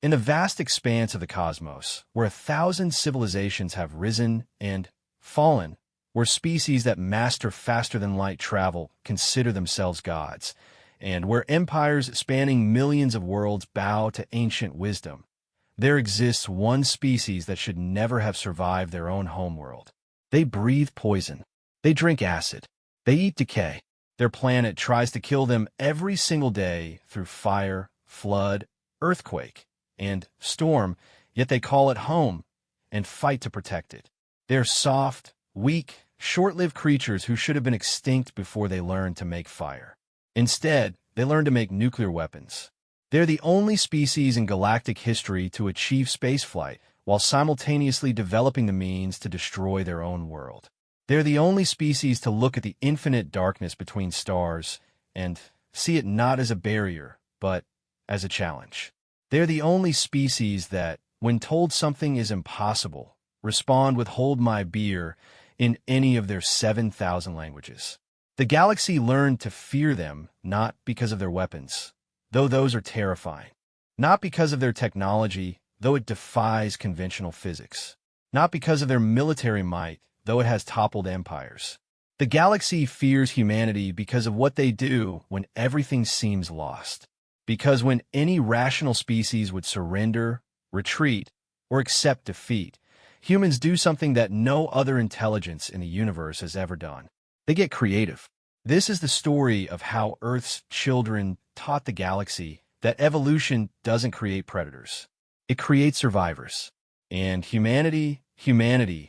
In the vast expanse of the cosmos, where 1,000 civilizations have risen and fallen, where species that master faster-than-light travel consider themselves gods, and where empires spanning millions of worlds bow to ancient wisdom, there exists one species that should never have survived their own homeworld. They breathe poison. They drink acid. They eat decay. Their planet tries to kill them every single day through fire, flood, earthquake, and storm, yet they call it home and fight to protect it. They're soft, weak, short-lived creatures who should have been extinct before they learned to make fire. Instead, they learned to make nuclear weapons. They're the only species in galactic history to achieve spaceflight while simultaneously developing the means to destroy their own world. They're the only species to look at the infinite darkness between stars and see it not as a barrier, but as a challenge. They're the only species that, when told something is impossible, respond with "hold my beer" in any of their 7,000 languages. The galaxy learned to fear them not because of their weapons, though those are terrifying. Not because of their technology, though it defies conventional physics. Not because of their military might, though it has toppled empires. The galaxy fears humanity because of what they do when everything seems lost. Because when any rational species would surrender, retreat, or accept defeat, humans do something that no other intelligence in the universe has ever done. They get creative. This is the story of how Earth's children taught the galaxy that evolution doesn't create predators. It creates survivors. And humanity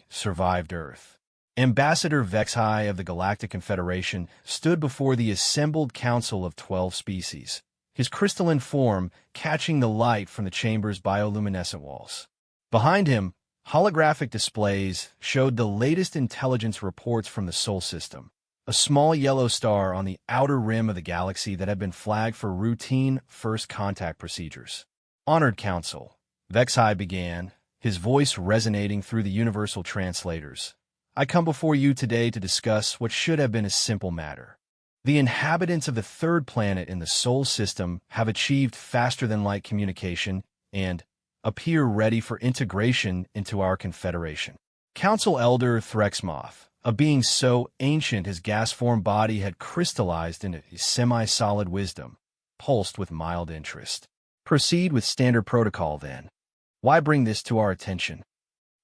survived Earth. Ambassador Vexai of the Galactic Confederation stood before the assembled council of 12 species, his crystalline form catching the light from the chamber's bioluminescent walls. Behind him, holographic displays showed the latest intelligence reports from the Sol system, a small yellow star on the outer rim of the galaxy that had been flagged for routine first contact procedures. Honored Council, Vexai began, his voice resonating through the universal translators. I come before you today to discuss what should have been a simple matter. The inhabitants of the third planet in the Sol system have achieved faster-than-light communication and appear ready for integration into our Confederation. Council Elder Threxmoth, a being so ancient his gas-formed body had crystallized into semi-solid wisdom, pulsed with mild interest. Proceed with standard protocol, then. Why bring this to our attention?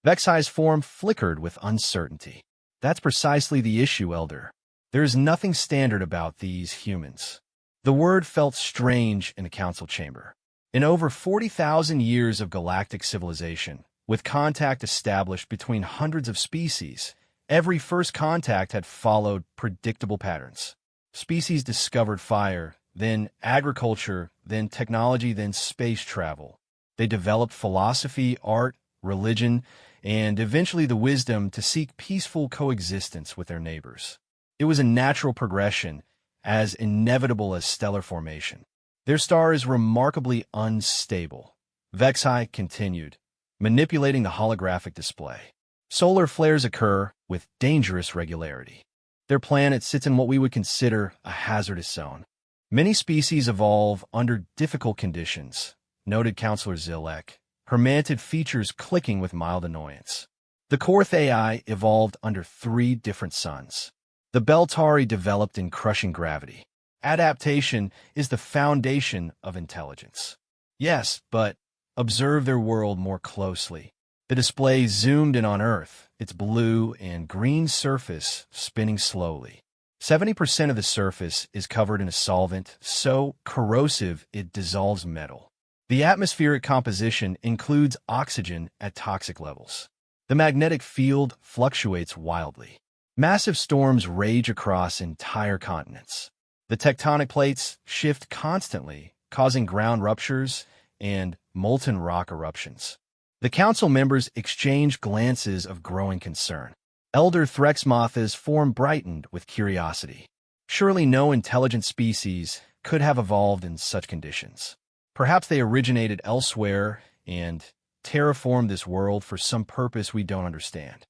Vexai's form flickered with uncertainty. That's precisely the issue, Elder. There is nothing standard about these humans. The word felt strange in the council chamber. In over 40,000 years of galactic civilization, with contact established between hundreds of species, every first contact had followed predictable patterns. Species discovered fire, then agriculture, then technology, then space travel. They developed philosophy, art, religion, and eventually the wisdom to seek peaceful coexistence with their neighbors. It was a natural progression, as inevitable as stellar formation. Their star is remarkably unstable. Vexai continued, manipulating the holographic display. Solar flares occur with dangerous regularity. Their planet sits in what we would consider a hazardous zone. Many species evolve under difficult conditions, noted Counselor Zilek, her mantid features clicking with mild annoyance. The Korth AI evolved under 3 different suns. The Beltari developed in crushing gravity. Adaptation is the foundation of intelligence. Yes, but observe their world more closely. The display zoomed in on Earth, its blue and green surface spinning slowly. 70% of the surface is covered in a solvent so corrosive it dissolves metal. The atmospheric composition includes oxygen at toxic levels. The magnetic field fluctuates wildly. Massive storms rage across entire continents. The tectonic plates shift constantly, causing ground ruptures and molten rock eruptions. The council members exchange glances of growing concern. Elder Threxmoth's form brightened with curiosity. Surely no intelligent species could have evolved in such conditions. Perhaps they originated elsewhere and terraformed this world for some purpose we don't understand.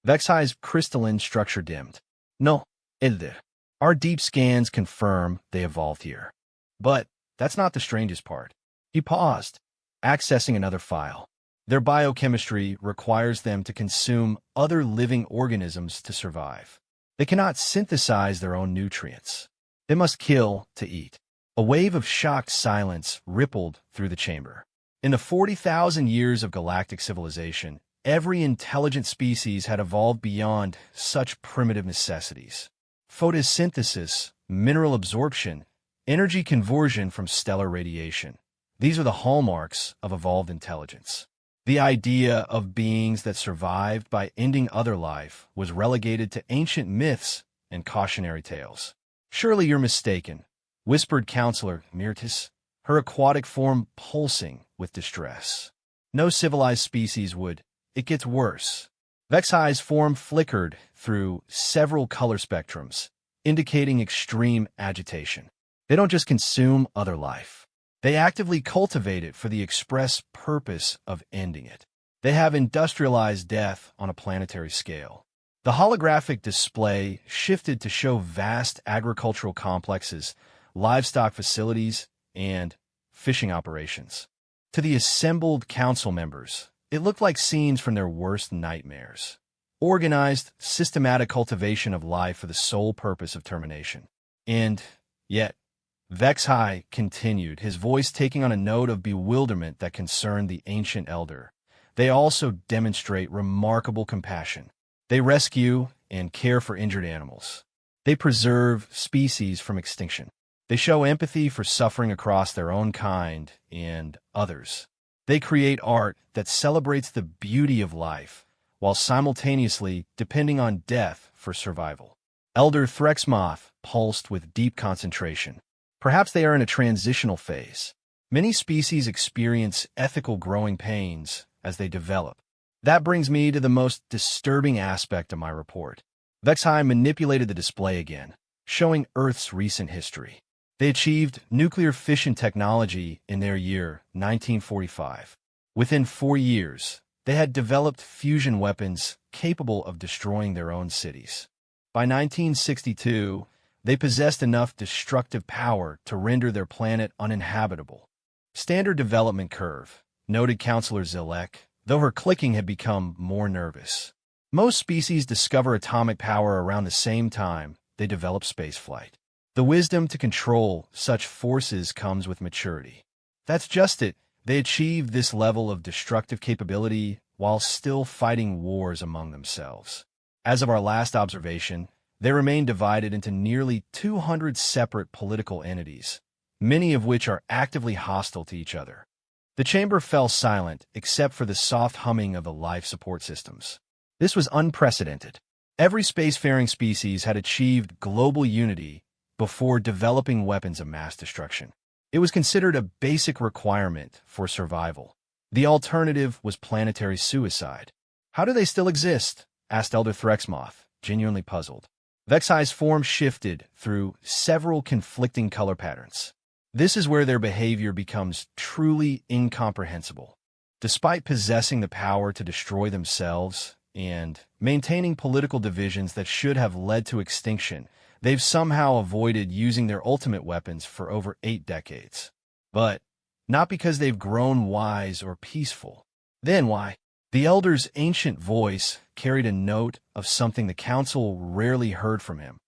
Vexai's crystalline structure dimmed. No, Elder. Our deep scans confirm they evolved here. But that's not the strangest part. He paused, accessing another file. Their biochemistry requires them to consume other living organisms to survive. They cannot synthesize their own nutrients. They must kill to eat. A wave of shocked silence rippled through the chamber. In the 40,000 years of galactic civilization, every intelligent species had evolved beyond such primitive necessities. Photosynthesis, mineral absorption, energy conversion from stellar radiation. These are the hallmarks of evolved intelligence. The idea of beings that survived by ending other life was relegated to ancient myths and cautionary tales. "Surely you're mistaken," whispered Counselor Myrtis, her aquatic form pulsing with distress. "No civilized species would. It gets worse." Vexai's form flickered through several color spectrums, indicating extreme agitation. They don't just consume other life. They actively cultivate it for the express purpose of ending it. They have industrialized death on a planetary scale. The holographic display shifted to show vast agricultural complexes, livestock facilities, and fishing operations. To the assembled council members, it looked like scenes from their worst nightmares. Organized, systematic cultivation of life for the sole purpose of termination. And yet, Vexai continued, his voice taking on a note of bewilderment that concerned the ancient elder. They also demonstrate remarkable compassion. They rescue and care for injured animals. They preserve species from extinction. They show empathy for suffering across their own kind and others. They create art that celebrates the beauty of life, while simultaneously depending on death for survival. Elder Threxmoth pulsed with deep concentration. Perhaps they are in a transitional phase. Many species experience ethical growing pains as they develop. That brings me to the most disturbing aspect of my report. Vexai manipulated the display again, showing Earth's recent history. They achieved nuclear fission technology in their year 1945. Within 4 years, they had developed fusion weapons capable of destroying their own cities. By 1962, they possessed enough destructive power to render their planet uninhabitable. Standard development curve, noted Counselor Zilek, though her clicking had become more nervous. Most species discover atomic power around the same time they develop spaceflight. The wisdom to control such forces comes with maturity. That's just it. They achieved this level of destructive capability while still fighting wars among themselves. As of our last observation, they remain divided into nearly 200 separate political entities, many of which are actively hostile to each other. The chamber fell silent except for the soft humming of the life support systems. This was unprecedented. Every spacefaring species had achieved global unity before developing weapons of mass destruction. It was considered a basic requirement for survival. The alternative was planetary suicide. "How do they still exist?" asked Elder Threxmoth, genuinely puzzled. Vexai's form shifted through several conflicting color patterns. This is where their behavior becomes truly incomprehensible. Despite possessing the power to destroy themselves and maintaining political divisions that should have led to extinction, they've somehow avoided using their ultimate weapons for over 8 decades. But not because they've grown wise or peaceful. Then why? The elder's ancient voice carried a note of something the council rarely heard from him: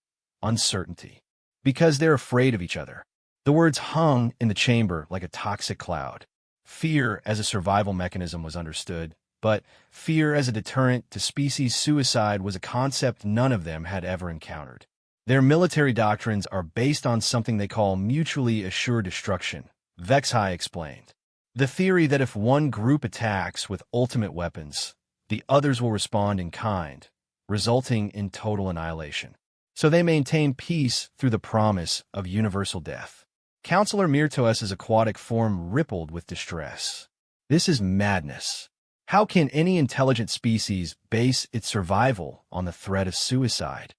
uncertainty. Because they're afraid of each other. The words hung in the chamber like a toxic cloud. Fear as a survival mechanism was understood, but fear as a deterrent to species suicide was a concept none of them had ever encountered. Their military doctrines are based on something they call mutually assured destruction, Vexai explained. The theory that if one group attacks with ultimate weapons, the others will respond in kind, resulting in total annihilation. So they maintain peace through the promise of universal death. Counselor Myrtoes's aquatic form rippled with distress. This is madness. How can any intelligent species base its survival on the threat of suicide?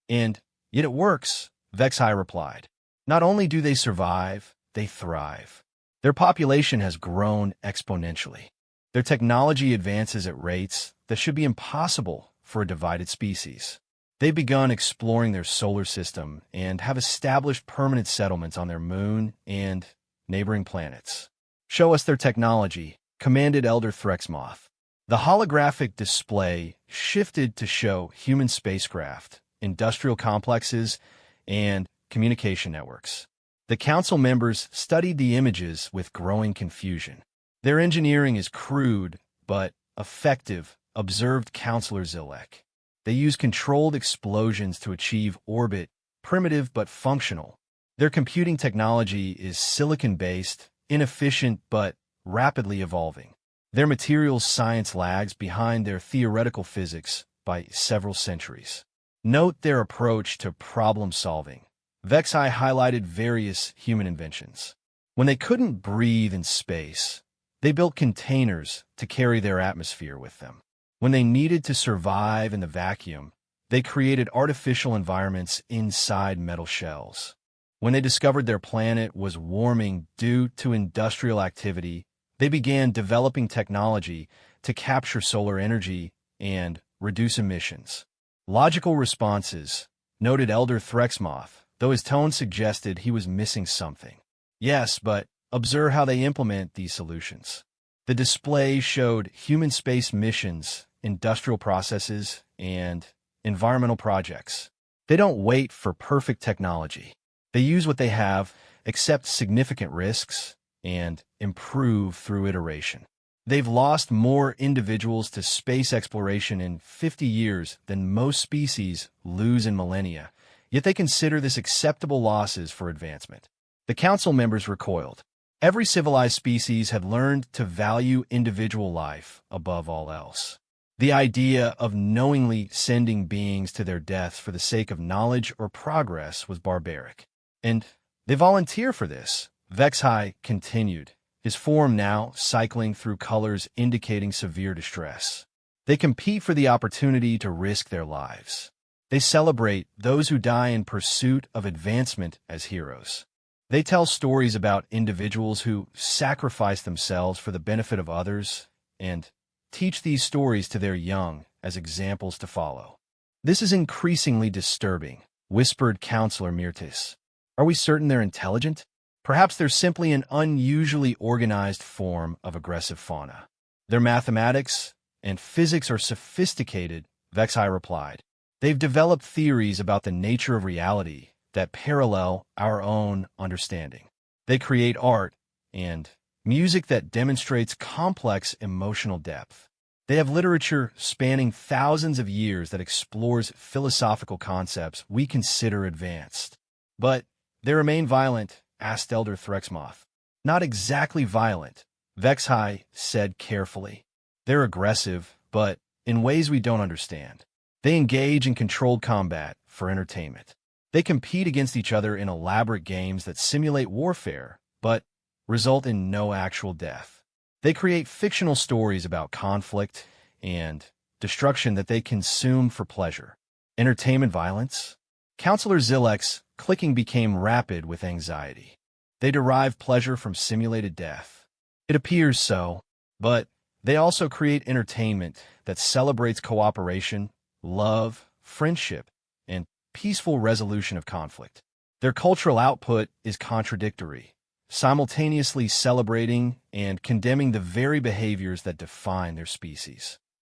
And yet it works, Vexai replied. Not only do they survive, they thrive. Their population has grown exponentially. Their technology advances at rates that should be impossible for a divided species. They've begun exploring their solar system and have established permanent settlements on their moon and neighboring planets. "Show us their technology," commanded Elder Threxmoth. The holographic display shifted to show human spacecraft, industrial complexes, and communication networks. The council members studied the images with growing confusion. "Their engineering is crude, but effective," observed Counselor Zilek. "They use controlled explosions to achieve orbit, primitive but functional. Their computing technology is silicon-based, inefficient but rapidly evolving. Their materials science lags behind their theoretical physics by several centuries. Note their approach to problem-solving." Vexai highlighted various human inventions. When they couldn't breathe in space, they built containers to carry their atmosphere with them. When they needed to survive in the vacuum, they created artificial environments inside metal shells. When they discovered their planet was warming due to industrial activity, they began developing technology to capture solar energy and reduce emissions. "Logical responses," noted Elder Threxmoth, though his tone suggested he was missing something. "Yes, but observe how they implement these solutions." The display showed human space missions, industrial processes, and environmental projects. They don't wait for perfect technology. They use what they have, accept significant risks, and improve through iteration. They've lost more individuals to space exploration in 50 years than most species lose in millennia, yet they consider this acceptable losses for advancement. The council members recoiled. Every civilized species had learned to value individual life above all else. The idea of knowingly sending beings to their deaths for the sake of knowledge or progress was barbaric. "And they volunteer for this," Vexai continued, his form now cycling through colors indicating severe distress. "They compete for the opportunity to risk their lives. They celebrate those who die in pursuit of advancement as heroes. They tell stories about individuals who sacrifice themselves for the benefit of others and teach these stories to their young as examples to follow." "This is increasingly disturbing," whispered Counselor Myrtis. "Are we certain they're intelligent? Perhaps they're simply an unusually organized form of aggressive fauna. Their mathematics and physics are sophisticated," Vexai replied. "They've developed theories about the nature of reality that parallel our own understanding. They create art and music that demonstrates complex emotional depth. They have literature spanning thousands of years that explores philosophical concepts we consider advanced." "But they remain violent?" asked Elder Threxmoth. "Not exactly violent," Vexai said carefully. "They're aggressive, but in ways we don't understand. They engage in controlled combat for entertainment. They compete against each other in elaborate games that simulate warfare, but result in no actual death. They create fictional stories about conflict and destruction that they consume for pleasure. Entertainment violence?" Counselor Zilek's clicking became rapid with anxiety. "They derive pleasure from simulated death." "It appears so, but they also create entertainment that celebrates cooperation, love, friendship, and peaceful resolution of conflict. Their cultural output is contradictory, simultaneously celebrating and condemning the very behaviors that define their species."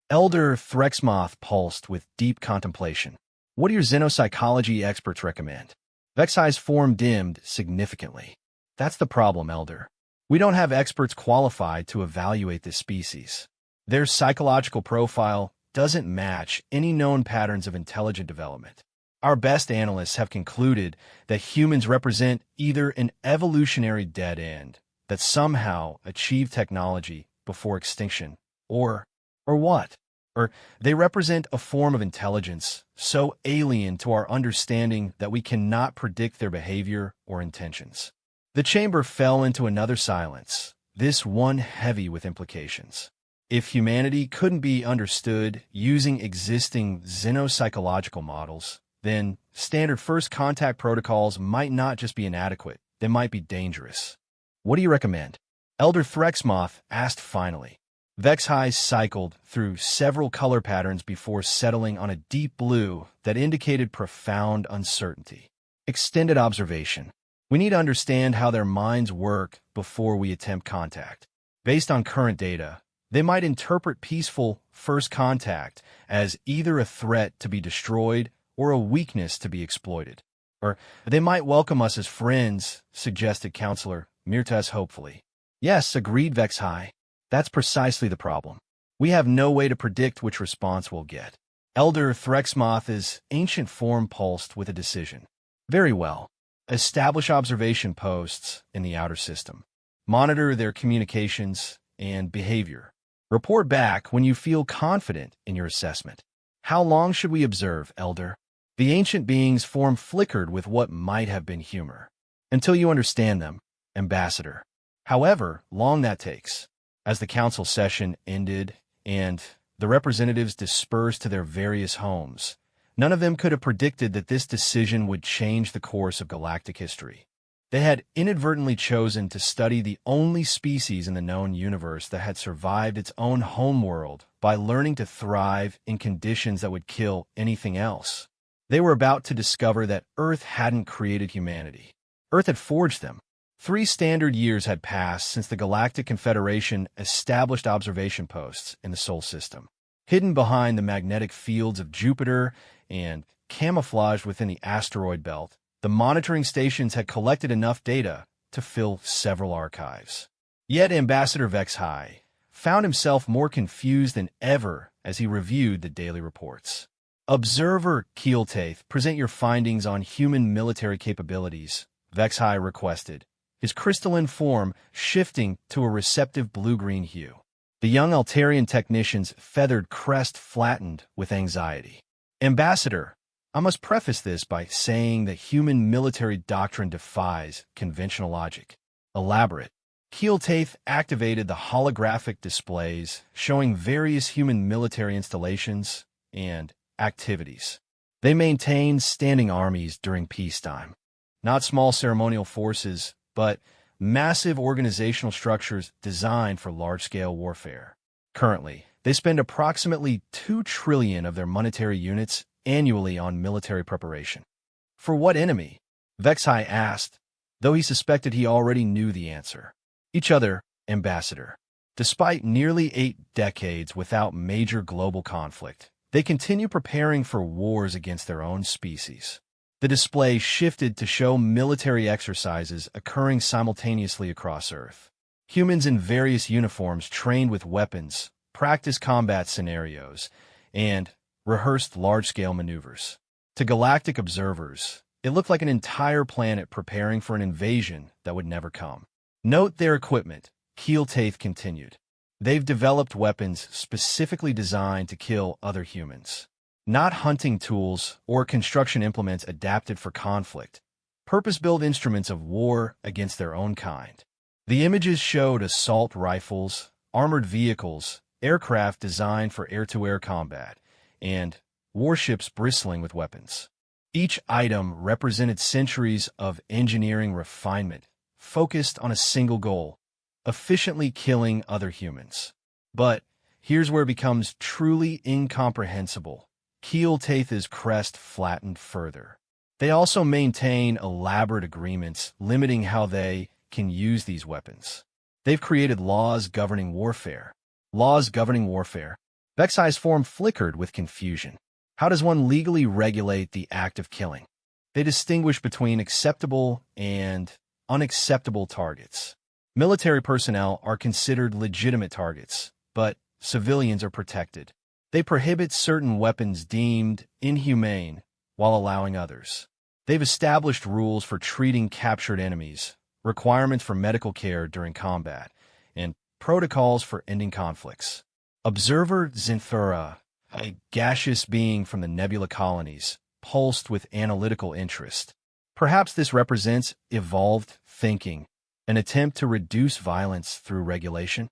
Elder Threxmoth pulsed with deep contemplation. "What do your xenopsychology experts recommend?" Vexai's form dimmed significantly. "That's the problem, Elder. We don't have experts qualified to evaluate this species. Their psychological profile doesn't match any known patterns of intelligent development. Our best analysts have concluded that humans represent either an evolutionary dead end that somehow achieved technology before extinction, or what? Or they represent a form of intelligence so alien to our understanding that we cannot predict their behavior or intentions." The chamber fell into another silence, this one heavy with implications. If humanity couldn't be understood using existing xenopsychological models, then standard first contact protocols might not just be inadequate, they might be dangerous. "What do you recommend?" Elder Threxmoth asked finally. Vexai cycled through several color patterns before settling on a deep blue that indicated profound uncertainty. "Extended observation," We need to understand how their minds work before we attempt contact. Based on current data, they might interpret peaceful first contact as either a threat to be destroyed or a weakness to be exploited. Or they might welcome us as friends, suggested Counselor Mirtas hopefully. Yes, agreed Vexhai. That's precisely the problem. We have no way to predict which response we'll get. Elder Threxmoth's ancient form pulsed with a decision. Very well. Establish observation posts in the outer system. Monitor their communications and behavior. Report back when you feel confident in your assessment. How long should we observe, Elder? The ancient being's form flickered with what might have been humor. Until you understand them, Ambassador. However long that takes. As the council session ended and the representatives dispersed to their various homes, none of them could have predicted that this decision would change the course of galactic history. They had inadvertently chosen to study the only species in the known universe that had survived its own homeworld by learning to thrive in conditions that would kill anything else. They were about to discover that Earth hadn't created humanity. Earth had forged them. 3 standard years had passed since the Galactic Confederation established observation posts in the Sol system. Hidden behind the magnetic fields of Jupiter and camouflaged within the asteroid belt, the monitoring stations had collected enough data to fill several archives. Yet Ambassador Vexhai found himself more confused than ever as he reviewed the daily reports. Observer Keeltaith, present your findings on human military capabilities, Vexhai requested, his crystalline form shifting to a receptive blue-green hue. The young Altarian technician's feathered crest flattened with anxiety. Ambassador, I must preface this by saying that human military doctrine defies conventional logic. Elaborate. Keeltaith activated the holographic displays showing various human military installations and activities. They maintain standing armies during peacetime. Not small ceremonial forces, but massive organizational structures designed for large-scale warfare. Currently, they spend approximately 2 trillion of their monetary units annually on military preparation. For what enemy? Vexhai asked, though he suspected he already knew the answer. Each other, Ambassador. Despite nearly 8 decades without major global conflict, they continue preparing for wars against their own species. The display shifted to show military exercises occurring simultaneously across Earth. Humans in various uniforms trained with weapons, practiced combat scenarios, and rehearsed large-scale maneuvers. To galactic observers, it looked like an entire planet preparing for an invasion that would never come. Note their equipment, Keeltaith continued. They've developed weapons specifically designed to kill other humans. Not hunting tools or construction implements adapted for conflict, purpose-built instruments of war against their own kind. The images showed assault rifles, armored vehicles, aircraft designed for air-to-air combat, and warships bristling with weapons. Each item represented centuries of engineering refinement, focused on a single goal: efficiently killing other humans. But here's where it becomes truly incomprehensible. Keeltaith's crest flattened further. They also maintain elaborate agreements limiting how they can use these weapons. They've created laws governing warfare. Laws governing warfare. Vexhai's form flickered with confusion. How does one legally regulate the act of killing? They distinguish between acceptable and unacceptable targets. Military personnel are considered legitimate targets, but civilians are protected. They prohibit certain weapons deemed inhumane while allowing others. They've established rules for treating captured enemies, requirements for medical care during combat, and protocols for ending conflicts. Observer Zinthura, a gaseous being from the nebula colonies, pulsed with analytical interest. Perhaps this represents evolved thinking, an attempt to reduce violence through regulation?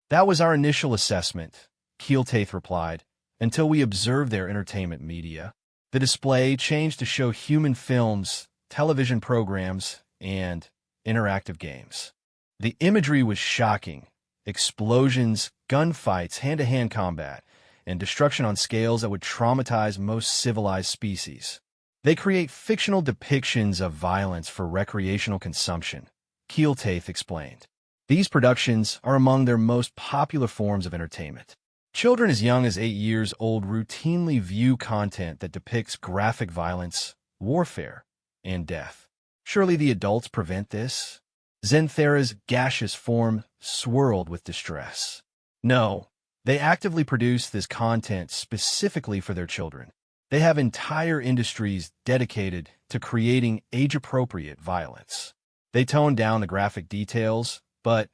That was our initial assessment, Keeltaith replied, until we observed their entertainment media. The display changed to show human films, television programs, and interactive games. The imagery was shocking. Explosions, gunfights, hand-to-hand combat, and destruction on scales that would traumatize most civilized species. They create fictional depictions of violence for recreational consumption, Keeltaith explained. These productions are among their most popular forms of entertainment. Children as young as 8 years old routinely view content that depicts graphic violence, warfare, and death. Surely the adults prevent this? Zenthera's gaseous form swirled with distress. No, they actively produce this content specifically for their children. They have entire industries dedicated to creating age-appropriate violence. They tone down the graphic details, but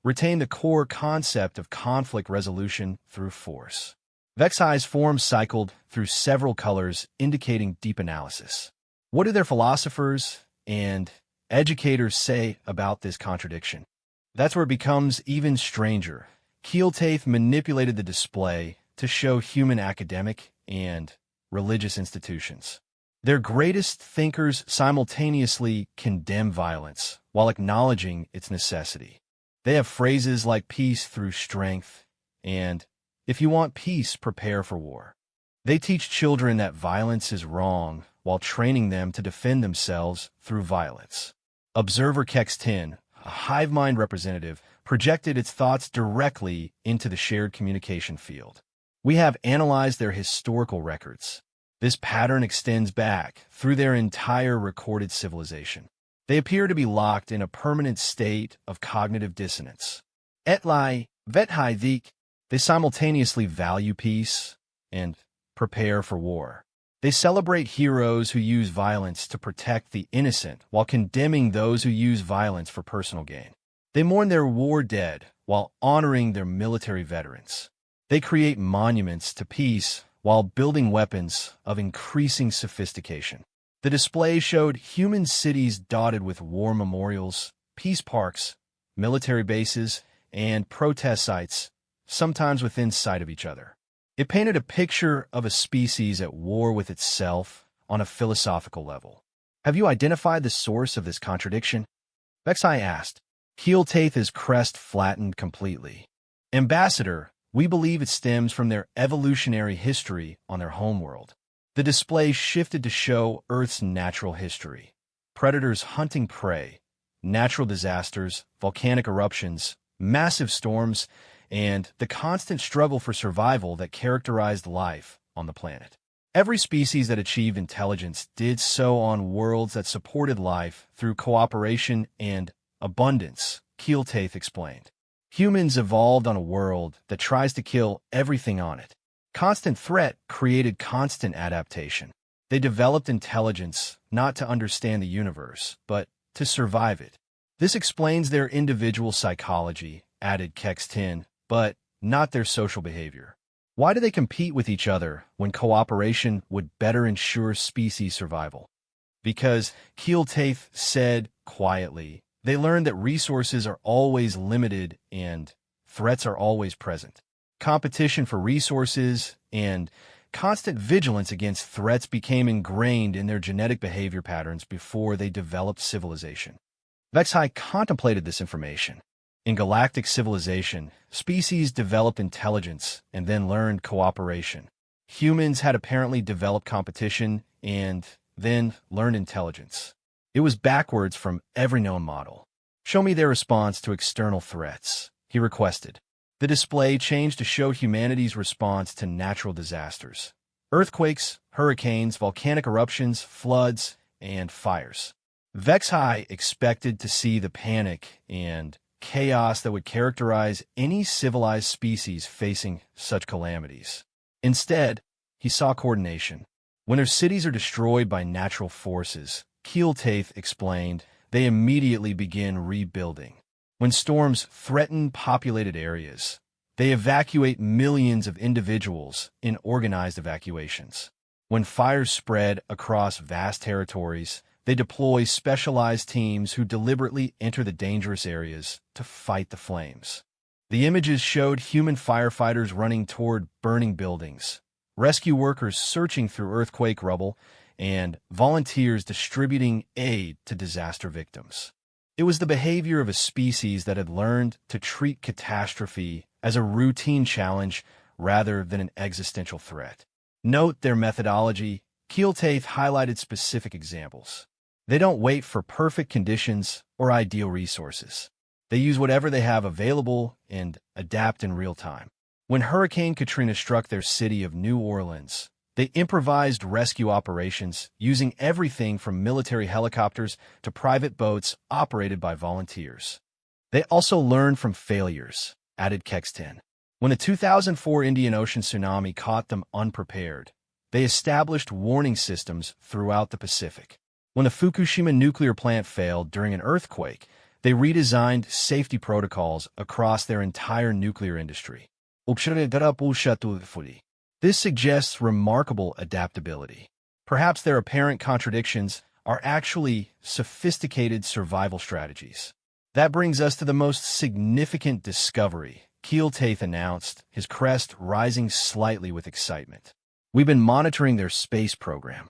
retain the core concept of conflict resolution through force. Vexai's form cycled through several colors, indicating deep analysis. What do their philosophers and educators say about this contradiction? That's where it becomes even stranger. Keeltaith manipulated the display to show human academic and religious institutions. Their greatest thinkers simultaneously condemn violence while acknowledging its necessity. They have phrases like peace through strength and, if you want peace, prepare for war. They teach children that violence is wrong while training them to defend themselves through violence. Observer Kex-10, a hive mind representative, projected its thoughts directly into the shared communication field. We have analyzed their historical records. This pattern extends back through their entire recorded civilization. They appear to be locked in a permanent state of cognitive dissonance. Etlai, Vethai, they simultaneously value peace and prepare for war. They celebrate heroes who use violence to protect the innocent while condemning those who use violence for personal gain. They mourn their war dead while honoring their military veterans. They create monuments to peace while building weapons of increasing sophistication. The display showed human cities dotted with war memorials, peace parks, military bases, and protest sites, sometimes within sight of each other. It painted a picture of a species at war with itself on a philosophical level. Have you identified the source of this contradiction? Vexai asked. Keeltaith's crest flattened completely. Ambassador, we believe it stems from their evolutionary history on their homeworld. The display shifted to show Earth's natural history. Predators hunting prey, natural disasters, volcanic eruptions, massive storms, and the constant struggle for survival that characterized life on the planet. Every species that achieved intelligence did so on worlds that supported life through cooperation and abundance, Keeltaith explained. Humans evolved on a world that tries to kill everything on it. Constant threat created constant adaptation. They developed intelligence not to understand the universe, but to survive it. This explains their individual psychology, added Kex-10, but not their social behavior. Why do they compete with each other when cooperation would better ensure species survival? Because, Keeltaith said quietly, they learned that resources are always limited and threats are always present. Competition for resources and constant vigilance against threats became ingrained in their genetic behavior patterns before they developed civilization. Vexai contemplated this information. In galactic civilization, species developed intelligence and then learned cooperation. Humans had apparently developed competition and then learned intelligence. It was backwards from every known model. Show me their response to external threats, he requested. The display changed to show humanity's response to natural disasters. Earthquakes, hurricanes, volcanic eruptions, floods, and fires. Vexai expected to see the panic and chaos that would characterize any civilized species facing such calamities. Instead, he saw coordination. When their cities are destroyed by natural forces, Keeltaith explained, they immediately begin rebuilding. When storms threaten populated areas, they evacuate millions of individuals in organized evacuations. When fires spread across vast territories, they deploy specialized teams who deliberately enter the dangerous areas to fight the flames. The images showed human firefighters running toward burning buildings, rescue workers searching through earthquake rubble, and volunteers distributing aid to disaster victims. It was the behavior of a species that had learned to treat catastrophe as a routine challenge rather than an existential threat. Note their methodology, Keeltaith highlighted specific examples. They don't wait for perfect conditions or ideal resources. They use whatever they have available and adapt in real time. When Hurricane Katrina struck their city of New Orleans, they improvised rescue operations using everything from military helicopters to private boats operated by volunteers. They also learned from failures, added Kex10. When the 2004 Indian Ocean tsunami caught them unprepared, they established warning systems throughout the Pacific. When the Fukushima nuclear plant failed during an earthquake, they redesigned safety protocols across their entire nuclear industry. This suggests remarkable adaptability. Perhaps their apparent contradictions are actually sophisticated survival strategies. That brings us to the most significant discovery, Keeltaith announced, his crest rising slightly with excitement. We've been monitoring their space program.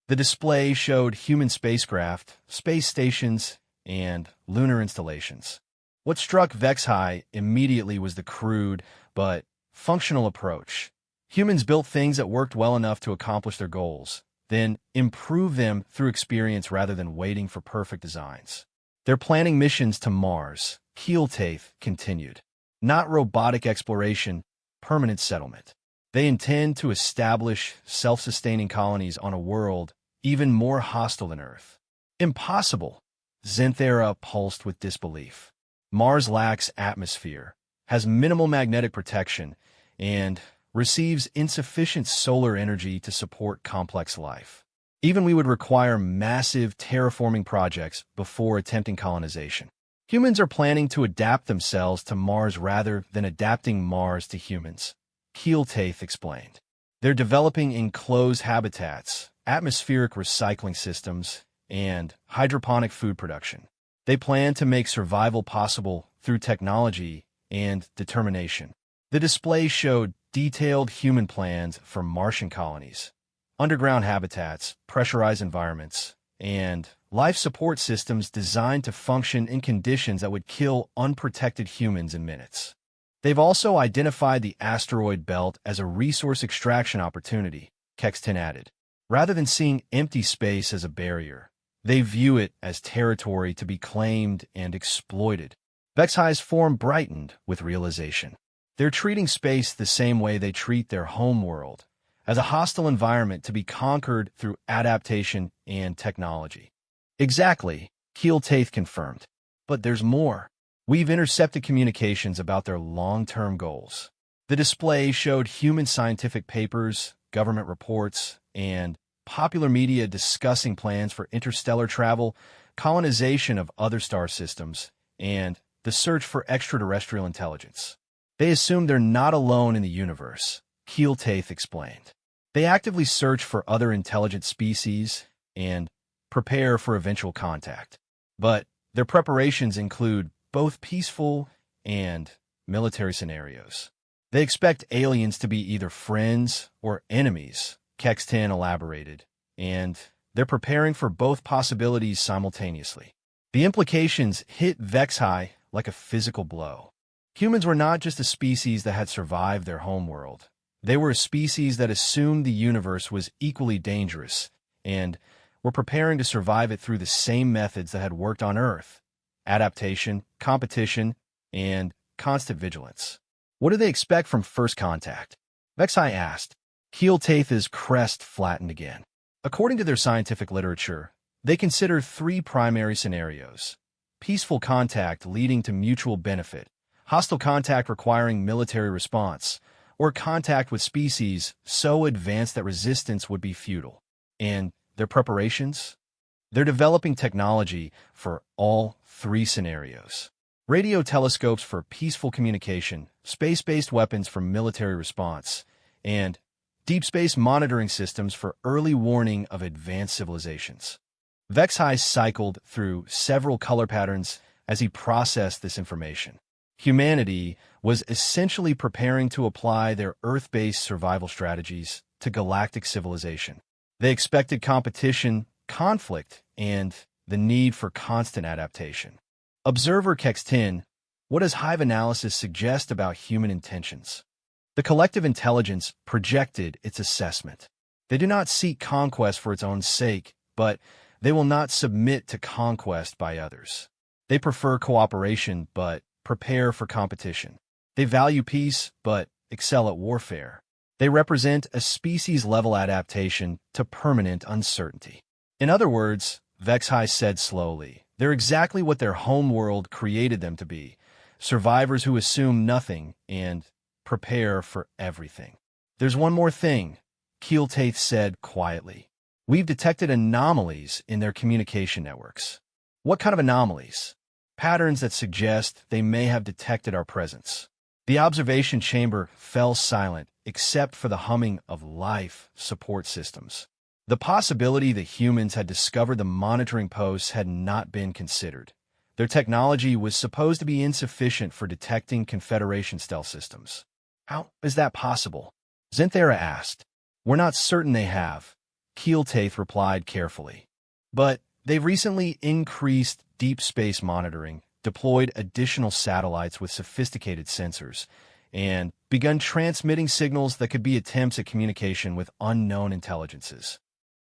The display showed human spacecraft, space stations, and lunar installations. What struck Vexhai immediately was the crude but functional approach. Humans built things that worked well enough to accomplish their goals, then improve them through experience rather than waiting for perfect designs. They're planning missions to Mars, Keeltaith continued. Not robotic exploration, permanent settlement. They intend to establish self-sustaining colonies on a world even more hostile than Earth. Impossible, Zenthera pulsed with disbelief. Mars lacks atmosphere, has minimal magnetic protection, and receives insufficient solar energy to support complex life. Even we would require massive terraforming projects before attempting colonization. Humans are planning to adapt themselves to Mars rather than adapting Mars to humans, Keeltaith explained. They're developing enclosed habitats, atmospheric recycling systems, and hydroponic food production. They plan to make survival possible through technology and determination. The display showed detailed human plans for Martian colonies, underground habitats, pressurized environments, and life support systems designed to function in conditions that would kill unprotected humans in minutes. They've also identified the asteroid belt as a resource extraction opportunity, Kex10 added. Rather than seeing empty space as a barrier, they view it as territory to be claimed and exploited. Vexhai's form brightened with realization. They're treating space the same way they treat their home world, as a hostile environment to be conquered through adaptation and technology. Exactly, Keeltaith confirmed. But there's more. We've intercepted communications about their long-term goals. The display showed human scientific papers, government reports, and popular media discussing plans for interstellar travel, colonization of other star systems, and the search for extraterrestrial intelligence. They assume they're not alone in the universe, Keeltaith explained. They actively search for other intelligent species and prepare for eventual contact. But their preparations include both peaceful and military scenarios. They expect aliens to be either friends or enemies, Kex10 elaborated, and they're preparing for both possibilities simultaneously. The implications hit Vexhai like a physical blow. Humans were not just a species that had survived their homeworld. They were a species that assumed the universe was equally dangerous and were preparing to survive it through the same methods that had worked on Earth: adaptation, competition, and constant vigilance. What do they expect from first contact? Vexhai asked. Keeltaith's crest flattened again. According to their scientific literature, they consider three primary scenarios: peaceful contact leading to mutual benefit, hostile contact requiring military response, or contact with species so advanced that resistance would be futile. And their preparations? They're developing technology for all three scenarios. Radio telescopes for peaceful communication, space-based weapons for military response, and deep space monitoring systems for early warning of advanced civilizations. Vexhai cycled through several color patterns as he processed this information. Humanity was essentially preparing to apply their Earth-based survival strategies to galactic civilization. They expected competition, conflict, and the need for constant adaptation. Observer Kex10, what does Hive analysis suggest about human intentions? The collective intelligence projected its assessment. They do not seek conquest for its own sake, but they will not submit to conquest by others. They prefer cooperation, but prepare for competition. They value peace, but excel at warfare. They represent a species-level adaptation to permanent uncertainty. In other words, Vexhai said slowly, they're exactly what their homeworld created them to be, survivors who assume nothing and prepare for everything. There's one more thing, Keeltaith said quietly. We've detected anomalies in their communication networks. What kind of anomalies? Patterns that suggest they may have detected our presence. The observation chamber fell silent except for the humming of life support systems. The possibility that humans had discovered the monitoring posts had not been considered. Their technology was supposed to be insufficient for detecting Confederation stealth systems. How is that possible? Zinthera asked. We're not certain they have, Keeltaith replied carefully. But they've recently increased deep space monitoring, deployed additional satellites with sophisticated sensors, and begun transmitting signals that could be attempts at communication with unknown intelligences.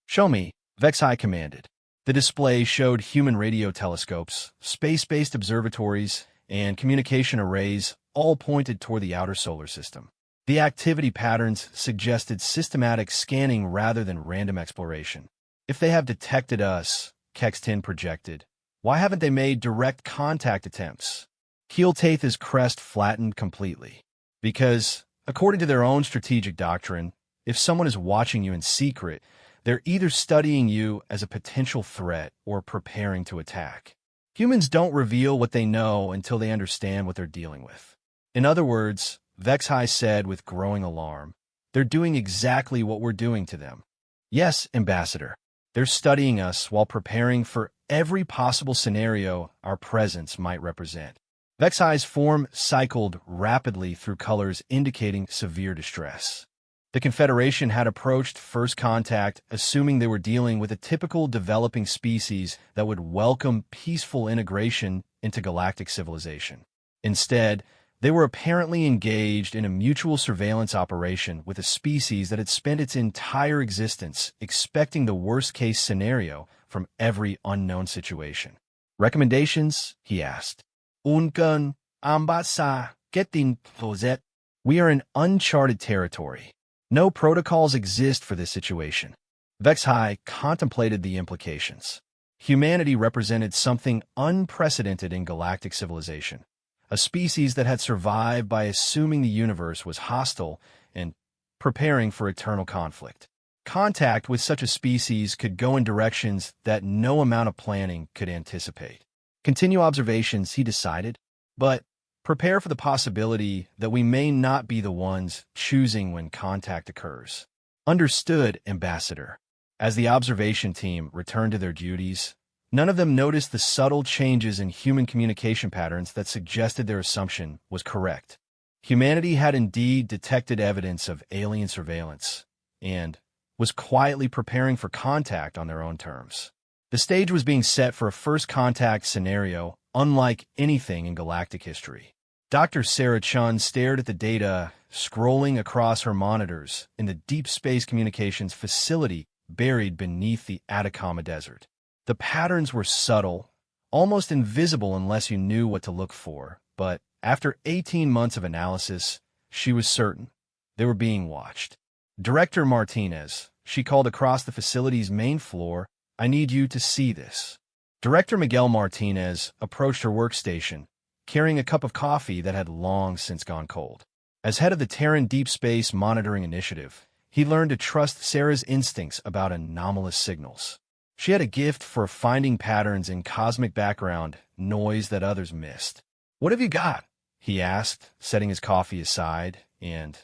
Show me, Vexhai commanded. The display showed human radio telescopes, space-based observatories, and communication arrays all pointed toward the outer solar system. The activity patterns suggested systematic scanning rather than random exploration. If they have detected us, Kextin projected, why haven't they made direct contact attempts? Keeltaith's crest flattened completely. Because, according to their own strategic doctrine, if someone is watching you in secret, they're either studying you as a potential threat or preparing to attack. Humans don't reveal what they know until they understand what they're dealing with. In other words, Vexhai said with growing alarm, they're doing exactly what we're doing to them. Yes, Ambassador. They're studying us while preparing for every possible scenario our presence might represent. Vexhai's form cycled rapidly through colors indicating severe distress. The Confederation had approached first contact, assuming they were dealing with a typical developing species that would welcome peaceful integration into galactic civilization. Instead, they were apparently engaged in a mutual surveillance operation with a species that had spent its entire existence expecting the worst-case scenario from every unknown situation. Recommendations? He asked. Unken ambasa getting poset. We are in uncharted territory. No protocols exist for this situation. Vexhai contemplated the implications. Humanity represented something unprecedented in galactic civilization. A species that had survived by assuming the universe was hostile and preparing for eternal conflict. Contact with such a species could go in directions that no amount of planning could anticipate. Continue observations, he decided, but prepare for the possibility that we may not be the ones choosing when contact occurs. Understood, Ambassador. As the observation team returned to their duties, none of them noticed the subtle changes in human communication patterns that suggested their assumption was correct. Humanity had indeed detected evidence of alien surveillance and was quietly preparing for contact on their own terms. The stage was being set for a first contact scenario unlike anything in galactic history. Dr. Sarah Chun stared at the data scrolling across her monitors in the deep space communications facility buried beneath the Atacama Desert. The patterns were subtle, almost invisible unless you knew what to look for, but after 18 months of analysis, she was certain they were being watched. Director Martinez, she called across the facility's main floor, I need you to see this. Director Miguel Martinez approached her workstation, carrying a cup of coffee that had long since gone cold. As head of the Terran Deep Space Monitoring Initiative, he learned to trust Sarah's instincts about anomalous signals. She had a gift for finding patterns in cosmic background noise that others missed. What have you got? He asked, setting his coffee aside and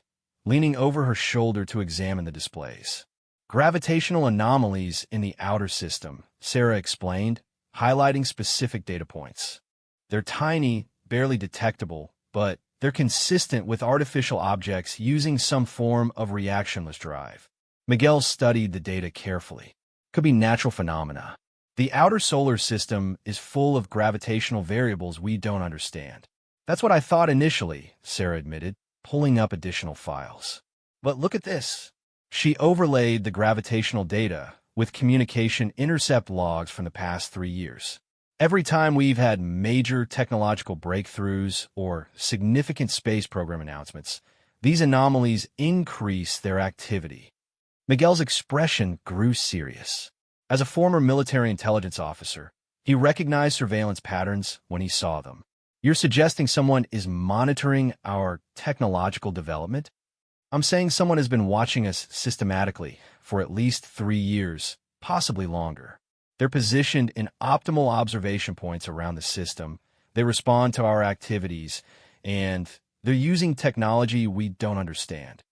leaning over her shoulder to examine the displays. Gravitational anomalies in the outer system, Sarah explained, highlighting specific data points. They're tiny, barely detectable, but they're consistent with artificial objects using some form of reactionless drive. Miguel studied the data carefully. Could be natural phenomena. The outer solar system is full of gravitational variables we don't understand. That's what I thought initially, Sarah admitted, pulling up additional files. But look at this. She overlaid the gravitational data with communication intercept logs from the past 3 years. Every time we've had major technological breakthroughs or significant space program announcements, these anomalies increase their activity. Miguel's expression grew serious. As a former military intelligence officer, he recognized surveillance patterns when he saw them. You're suggesting someone is monitoring our technological development? I'm saying someone has been watching us systematically for at least 3 years, possibly longer. They're positioned in optimal observation points around the system. They respond to our activities, and they're using technology we don't understand.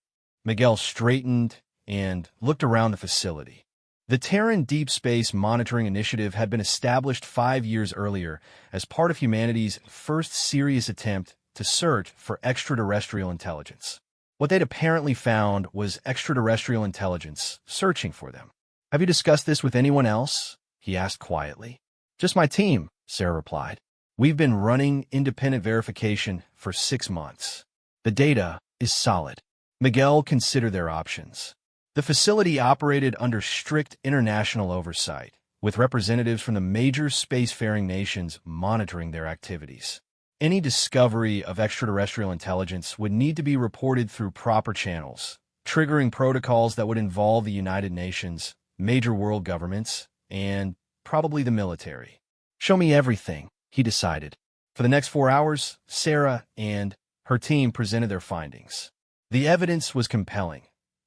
Miguel straightened and looked around the facility. The Terran Deep Space Monitoring Initiative had been established 5 years earlier as part of humanity's first serious attempt to search for extraterrestrial intelligence. What they'd apparently found was extraterrestrial intelligence searching for them. "Have you discussed this with anyone else?" he asked quietly. "Just my team," Sarah replied. "We've been running independent verification for 6 months. The data is solid." Miguel considered their options. The facility operated under strict international oversight, with representatives from the major spacefaring nations monitoring their activities. Any discovery of extraterrestrial intelligence would need to be reported through proper channels, triggering protocols that would involve the United Nations, major world governments, and probably the military. "Show me everything," he decided. For the next 4 hours, Sarah and her team presented their findings. The evidence was compelling.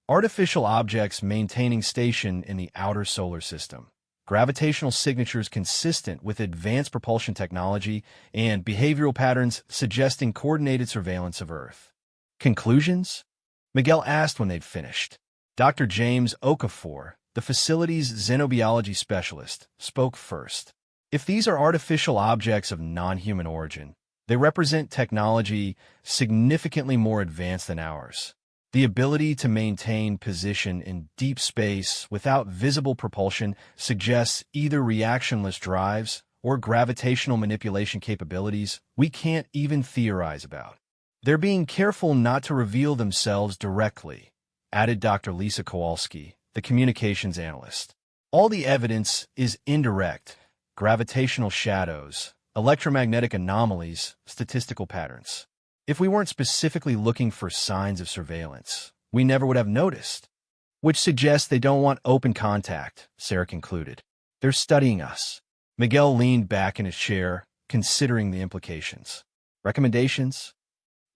Artificial objects maintaining station in the outer solar system, gravitational signatures consistent with advanced propulsion technology, and behavioral patterns suggesting coordinated surveillance of Earth. "Conclusions?" Miguel asked when they'd finished. Dr. James Okafor, the facility's xenobiology specialist, spoke first. "If these are artificial objects of non-human origin, they represent technology significantly more advanced than ours. The ability to maintain position in deep space without visible propulsion suggests either reactionless drives or gravitational manipulation capabilities we can't even theorize about. They're being careful not to reveal themselves directly," added Dr. Lisa Kowalski, the communications analyst. "All the evidence is indirect: gravitational shadows, electromagnetic anomalies, statistical patterns. If we weren't specifically looking for signs of surveillance, we never would have noticed." "Which suggests they don't want open contact," Sarah concluded. "They're studying us." Miguel leaned back in his chair, considering the implications. "Recommendations?"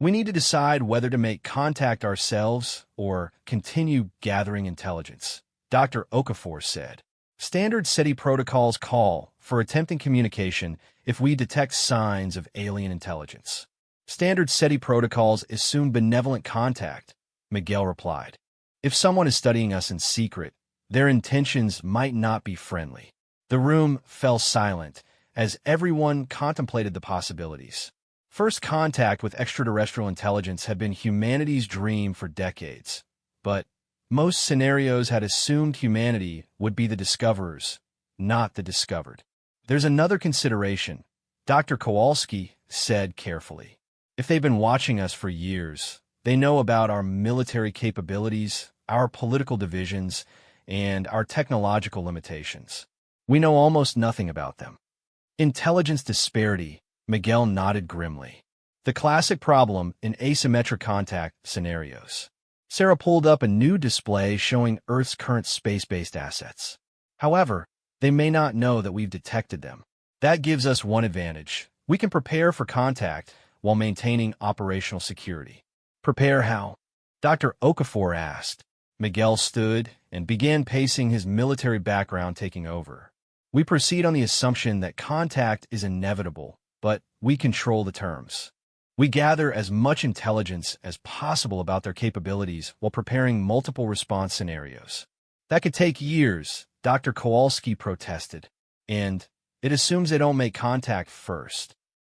"We need to decide whether to make contact ourselves or continue gathering intelligence," Dr. Okafor said. "Standard SETI protocols call for attempting communication if we detect signs of alien intelligence." "Standard SETI protocols assume benevolent contact," Miguel replied. "If someone is studying us in secret, their intentions might not be friendly." The room fell silent as everyone contemplated the possibilities. First contact with extraterrestrial intelligence had been humanity's dream for decades, but most scenarios had assumed humanity would be the discoverers, not the discovered. "There's another consideration," Dr. Kowalski said carefully. "If they've been watching us for years, they know about our military capabilities, our political divisions, and our technological limitations. We know almost nothing about them." "Intelligence disparity," Miguel nodded grimly. "The classic problem in asymmetric contact scenarios." Sarah pulled up a new display showing Earth's current space-based assets. "However, they may not know that we've detected them. That gives us one advantage. We can prepare for contact while maintaining operational security." "Prepare how?" Dr. Okafor asked. Miguel stood and began pacing, his military background taking over. "We proceed on the assumption that contact is inevitable, but we control the terms. We gather as much intelligence as possible about their capabilities while preparing multiple response scenarios." "That could take years," Dr. Kowalski protested. "And it assumes they don't make contact first."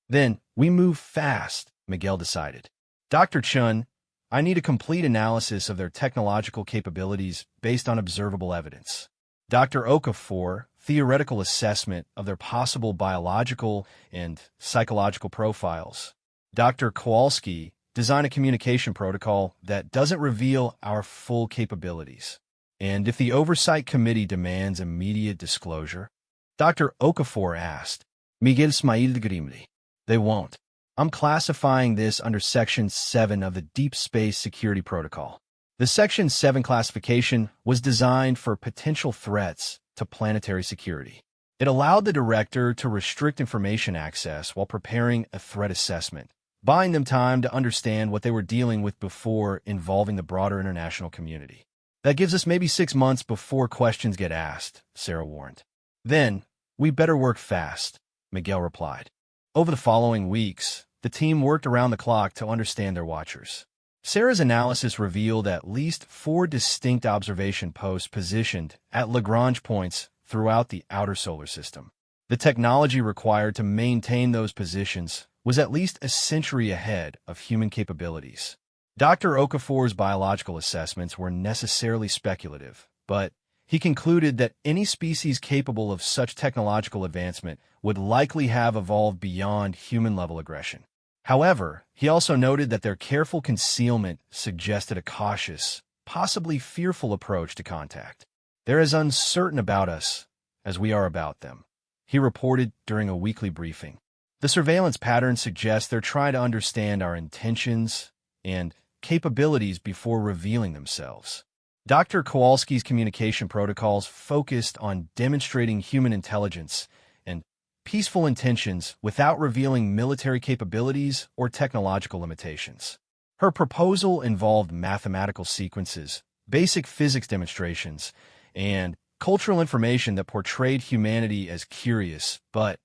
"Then we move fast," Miguel decided. "Dr. Chun, I need a complete analysis of their technological capabilities based on observable evidence." Dr. Okafor, theoretical assessment of their possible biological and psychological profiles. Dr. Kowalski, design a communication protocol that doesn't reveal our full capabilities. And if the Oversight Committee demands immediate disclosure, Dr. Okafor asked, Miguel Smail de Grimley. They won't. I'm classifying this under Section 7 of the Deep Space Security Protocol. The Section 7 classification was designed for potential threats to planetary security. It allowed the director to restrict information access while preparing a threat assessment, buying them time to understand what they were dealing with before involving the broader international community. That gives us maybe 6 months before questions get asked, Sarah warned. Then, we better work fast, Miguel replied. Over the following weeks, the team worked around the clock to understand their watchers. Sarah's analysis revealed at least 4 distinct observation posts positioned at Lagrange points throughout the outer solar system. The technology required to maintain those positions was at least a century ahead of human capabilities. Dr. Okafor's biological assessments were necessarily speculative, but he concluded that any species capable of such technological advancement would likely have evolved beyond human-level aggression. However, he also noted that their careful concealment suggested a cautious, possibly fearful approach to contact. They're as uncertain about us as we are about them, he reported during a weekly briefing. The surveillance pattern suggests they're trying to understand our intentions and capabilities before revealing themselves. Dr. Kowalski's communication protocols focused on demonstrating human intelligence and peaceful intentions without revealing military capabilities or technological limitations. Her proposal involved mathematical sequences, basic physics demonstrations, and cultural information that portrayed humanity as curious but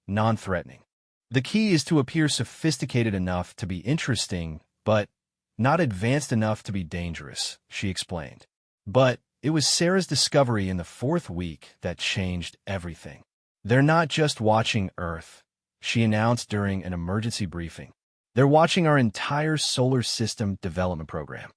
non-threatening. The key is to appear sophisticated enough to be interesting, but not advanced enough to be dangerous, she explained. But it was Sarah's discovery in the 4th week that changed everything. They're not just watching Earth, she announced during an emergency briefing. They're watching our entire solar system development program.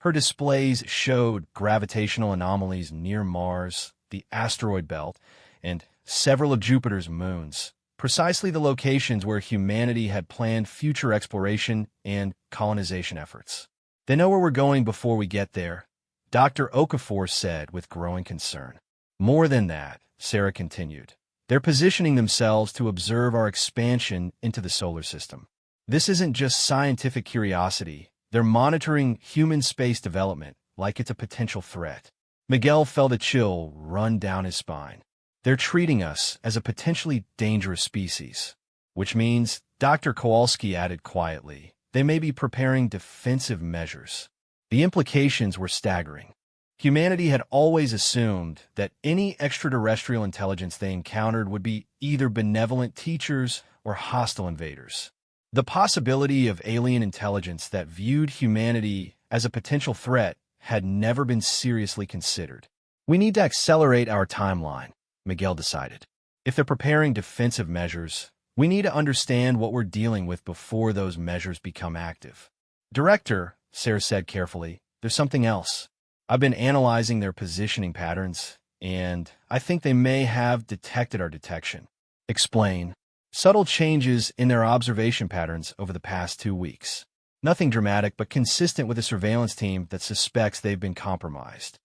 Her displays showed gravitational anomalies near Mars, the asteroid belt, and several of Jupiter's moons, precisely the locations where humanity had planned future exploration and colonization efforts. They know where we're going before we get there, Dr. Okafor said with growing concern. More than that, Sarah continued, they're positioning themselves to observe our expansion into the solar system. This isn't just scientific curiosity. They're monitoring human space development like it's a potential threat. Miguel felt a chill run down his spine. They're treating us as a potentially dangerous species, which means, Dr. Kowalski added quietly, they may be preparing defensive measures. The implications were staggering. Humanity had always assumed that any extraterrestrial intelligence they encountered would be either benevolent teachers or hostile invaders. The possibility of alien intelligence that viewed humanity as a potential threat had never been seriously considered. We need to accelerate our timeline, Miguel decided. If they're preparing defensive measures, we need to understand what we're dealing with before those measures become active. Director, Sarah said carefully, there's something else. I've been analyzing their positioning patterns, and I think they may have detected our detection. Explain. Subtle changes in their observation patterns over the past 2 weeks. Nothing dramatic, but consistent with a surveillance team that suspects they've been compromised.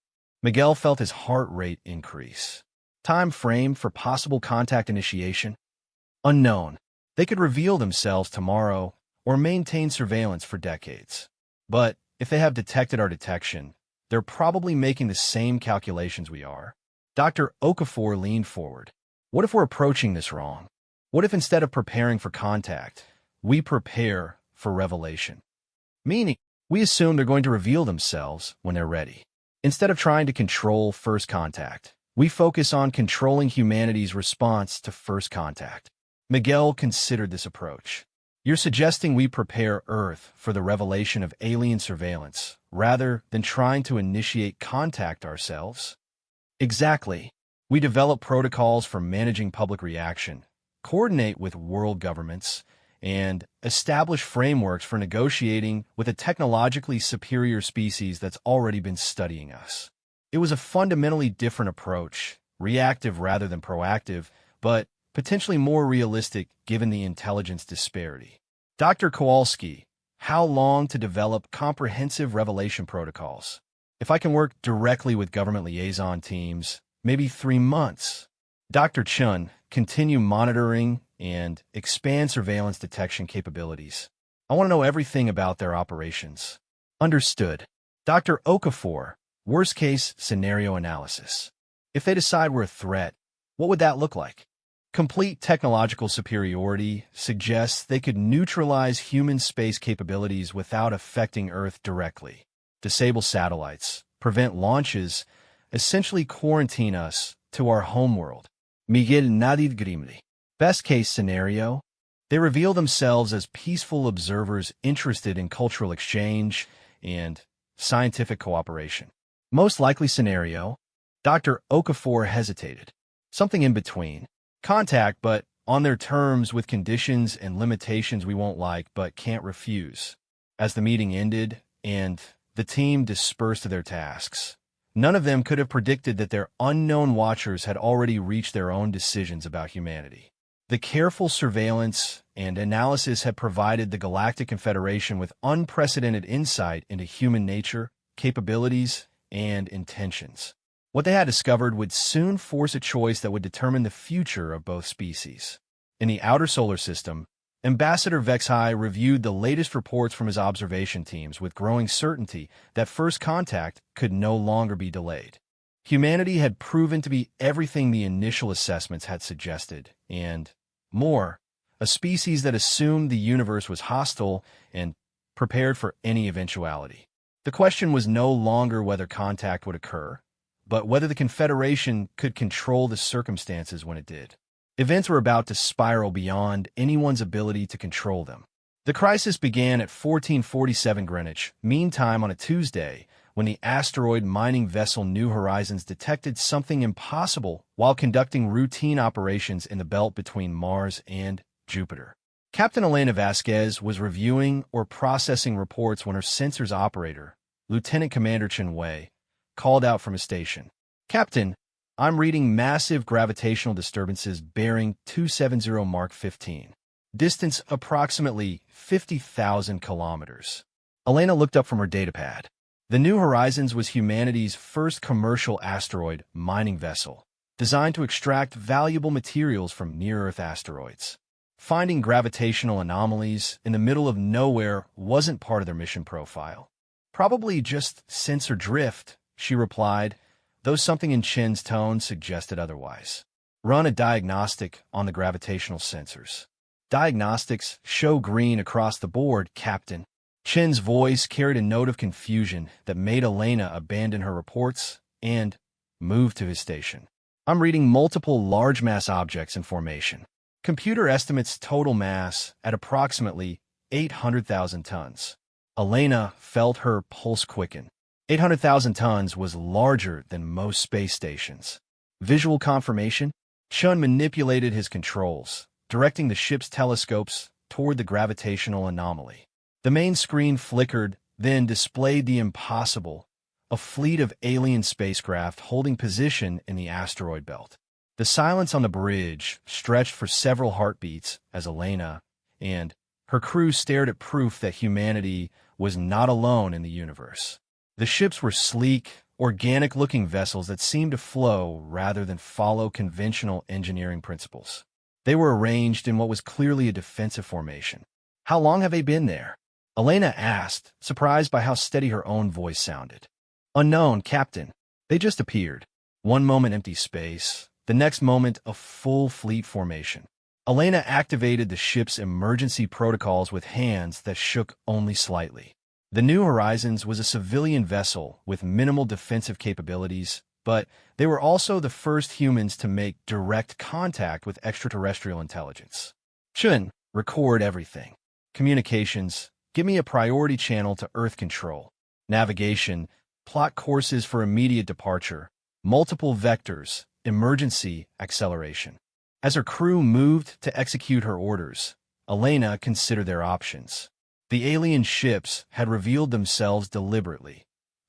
Miguel felt his heart rate increase. Time frame for possible contact initiation? Unknown. They could reveal themselves tomorrow or maintain surveillance for decades. But if they have detected our detection, they're probably making the same calculations we are. Dr. Okafor leaned forward. What if we're approaching this wrong? What if instead of preparing for contact, we prepare for revelation? Meaning, we assume they're going to reveal themselves when they're ready. Instead of trying to control first contact, we focus on controlling humanity's response to first contact. Miguel considered this approach. You're suggesting we prepare Earth for the revelation of alien surveillance, rather than trying to initiate contact ourselves? Exactly. We develop protocols for managing public reaction, coordinate with world governments, and establish frameworks for negotiating with a technologically superior species that's already been studying us. It was a fundamentally different approach, reactive rather than proactive, but potentially more realistic given the intelligence disparity. Dr. Kowalski, how long to develop comprehensive revelation protocols. If I can work directly with government liaison teams, maybe 3 months. Dr. Chun, continue monitoring and expand surveillance detection capabilities. I want to know everything about their operations. Understood. Dr. Okafor, worst-case scenario analysis. If they decide we're a threat, what would that look like? Complete technological superiority suggests they could neutralize human space capabilities without affecting Earth directly. Disable satellites, prevent launches, essentially quarantine us to our homeworld. Miguel Nadid Grimli. Best-case scenario, they reveal themselves as peaceful observers interested in cultural exchange and scientific cooperation. Most likely scenario, Dr. Okafor hesitated. Something in between. Contact, but on their terms with conditions and limitations we won't like but can't refuse. As the meeting ended and the team dispersed to their tasks, none of them could have predicted that their unknown watchers had already reached their own decisions about humanity. The careful surveillance and analysis had provided the Galactic Confederation with unprecedented insight into human nature, capabilities, and intentions. What they had discovered would soon force a choice that would determine the future of both species. In the outer solar system, Ambassador Vexhai reviewed the latest reports from his observation teams with growing certainty that first contact could no longer be delayed. Humanity had proven to be everything the initial assessments had suggested, and more, a species that assumed the universe was hostile and prepared for any eventuality. The question was no longer whether contact would occur, but whether the Confederation could control the circumstances when it did. Events were about to spiral beyond anyone's ability to control them. The crisis began at 1447 Greenwich Mean Time on a Tuesday, when the asteroid mining vessel New Horizons detected something impossible while conducting routine operations in the belt between Mars and Jupiter. Captain Elena Vasquez was reviewing or processing reports when her sensors operator, Lieutenant Commander Chen Wei, called out from his station. "Captain, I'm reading massive gravitational disturbances bearing 270 Mark 15. Distance approximately 50,000 kilometers." Elena looked up from her datapad. The New Horizons was humanity's first commercial asteroid mining vessel, designed to extract valuable materials from near-Earth asteroids. Finding gravitational anomalies in the middle of nowhere wasn't part of their mission profile. "Probably just sensor drift," she replied, though something in Chen's tone suggested otherwise. "Run a diagnostic on the gravitational sensors." "Diagnostics show green across the board, Captain." Chen's voice carried a note of confusion that made Elena abandon her reports and move to his station. "I'm reading multiple large-mass objects in formation. Computer estimates total mass at approximately 800,000 tons. Elena felt her pulse quicken. 800,000 tons was larger than most space stations. Visual confirmation? Chun manipulated his controls, directing the ship's telescopes toward the gravitational anomaly. The main screen flickered, then displayed the impossible, a fleet of alien spacecraft holding position in the asteroid belt. The silence on the bridge stretched for several heartbeats as Elena and her crew stared at proof that humanity was not alone in the universe. The ships were sleek, organic-looking vessels that seemed to flow rather than follow conventional engineering principles. They were arranged in what was clearly a defensive formation. "How long have they been there?" Elena asked, surprised by how steady her own voice sounded. "Unknown, Captain. They just appeared. One moment empty space, the next moment a full fleet formation." Elena activated the ship's emergency protocols with hands that shook only slightly. The New Horizons was a civilian vessel with minimal defensive capabilities, but they were also the first humans to make direct contact with extraterrestrial intelligence. "Chun, record everything. Communications, give me a priority channel to Earth control. Navigation, plot courses for immediate departure. Multiple vectors, emergency acceleration." As her crew moved to execute her orders, Elena considered their options. The alien ships had revealed themselves deliberately.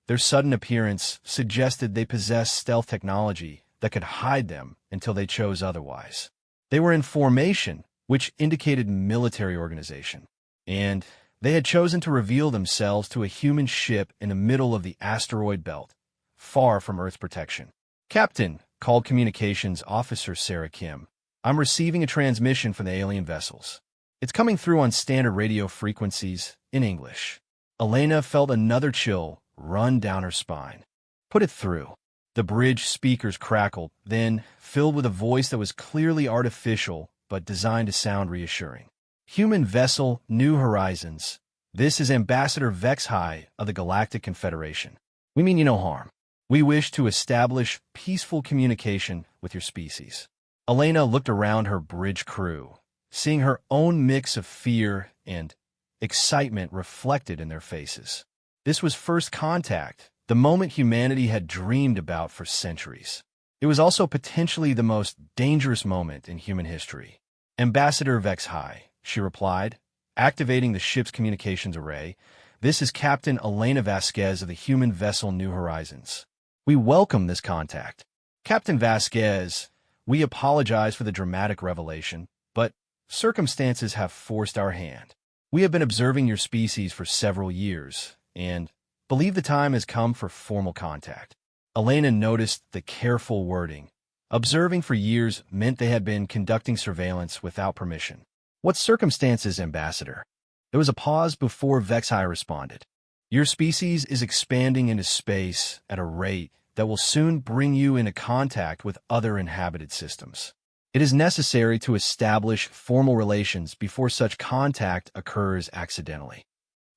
Their sudden appearance suggested they possessed stealth technology that could hide them until they chose otherwise. They were in formation, which indicated military organization. And They had chosen to reveal themselves to a human ship in the middle of the asteroid belt, far from Earth's protection. "Captain," called Communications Officer Sarah Kim, "I'm receiving a transmission from the alien vessels. It's coming through on standard radio frequencies in English." Elena felt another chill run down her spine. "Put it through." The bridge speakers crackled, then, filled with a voice that was clearly artificial but designed to sound reassuring. "Human vessel, New Horizons. This is Ambassador Vexhai of the Galactic Confederation. We mean you no harm. We wish to establish peaceful communication with your species." Elena looked around her bridge crew, seeing her own mix of fear and excitement reflected in their faces. This was first contact, the moment humanity had dreamed about for centuries. It was also potentially the most dangerous moment in human history. "Ambassador Vexhai," she replied, activating the ship's communications array. "This is Captain Elena Vasquez of the human vessel New Horizons. We welcome this contact. Captain Vasquez, we apologize for the dramatic revelation, but circumstances have forced our hand. We have been observing your species for several years, and believe the time has come for formal contact." Elena noticed the careful wording. Observing for years meant they had been conducting surveillance without permission. "What circumstances, Ambassador?" There was a pause before Vexhai responded. "Your species is expanding into space at a rate that will soon bring you into contact with other inhabited systems. It is necessary to establish formal relations before such contact occurs accidentally."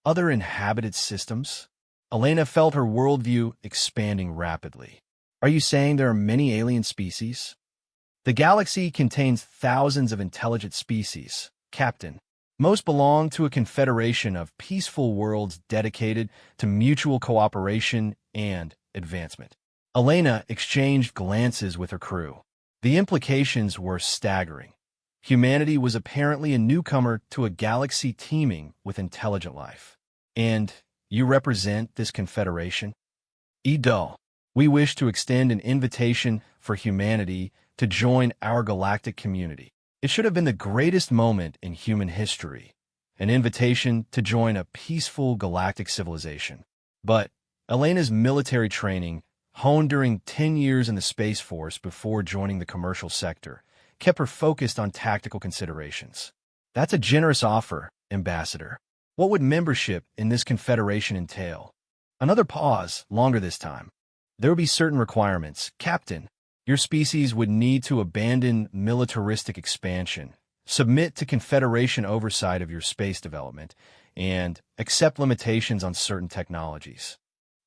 Other inhabited systems? Elena felt her worldview expanding rapidly. "Are you saying there are many alien species?" "The galaxy contains thousands of intelligent species, Captain. Most belong to a confederation of peaceful worlds dedicated to mutual cooperation and advancement." Elena exchanged glances with her crew. The implications were staggering. Humanity was apparently a newcomer to a galaxy teeming with intelligent life. "And you represent this confederation?" "Edo. We wish to extend an invitation for humanity to join our galactic community. It should have been the greatest moment in human history, an invitation to join a peaceful galactic civilization." But Elena's military training, honed during 10 years in the Space Force before joining the commercial sector, kept her focused on tactical considerations. "That's a generous offer, Ambassador. What would membership in this confederation entail?" Another pause, longer this time. "There would be certain requirements, Captain. Your species would need to abandon militaristic expansion, submit to Confederation oversight of your space development, and accept limitations on certain technologies."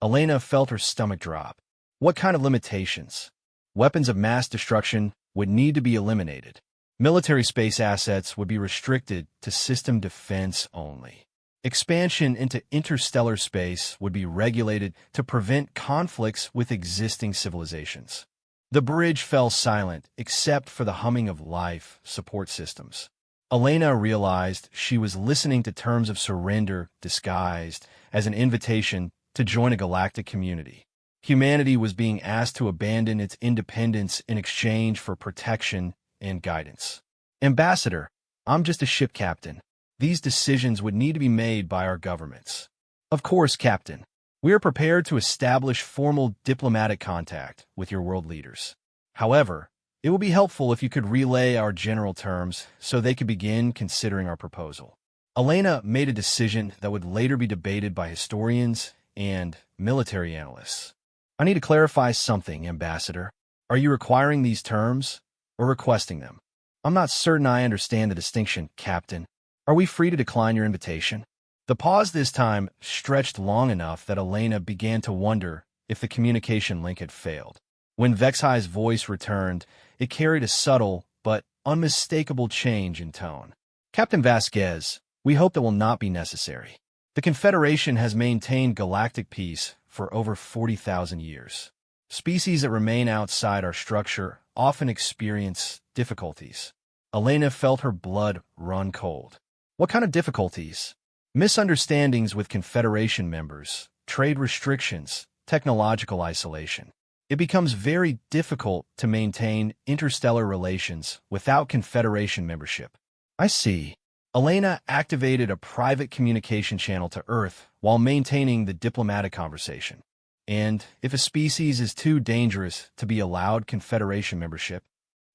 Elena felt her stomach drop. What kind of limitations? Weapons of mass destruction would need to be eliminated. Military space assets would be restricted to system defense only. Expansion into interstellar space would be regulated to prevent conflicts with existing civilizations. The bridge fell silent except for the humming of life support systems. Elena realized she was listening to terms of surrender disguised as an invitation to join a galactic community. Humanity was being asked to abandon its independence in exchange for protection and guidance. "Ambassador, I'm just a ship captain. These decisions would need to be made by our governments." "Of course, Captain. We are prepared to establish formal diplomatic contact with your world leaders. However, it will be helpful if you could relay our general terms so they could begin considering our proposal." Elena made a decision that would later be debated by historians and military analysts. "I need to clarify something, Ambassador. Are you requiring these terms or requesting them?" "I'm not certain I understand the distinction, Captain. Are we free to decline your invitation?" The pause this time stretched long enough that Elena began to wonder if the communication link had failed. When Vexhai's voice returned, it carried a subtle but unmistakable change in tone. "Captain Vasquez, we hope that will not be necessary. The Confederation has maintained galactic peace for over 40,000 years. Species that remain outside our structure often experience difficulties." Elena felt her blood run cold. "What kind of difficulties?" "Misunderstandings with Confederation members, trade restrictions, technological isolation. It becomes very difficult to maintain interstellar relations without Confederation membership." "I see." Elena activated a private communication channel to Earth while maintaining the diplomatic conversation. And if a species is too dangerous to be allowed Confederation membership,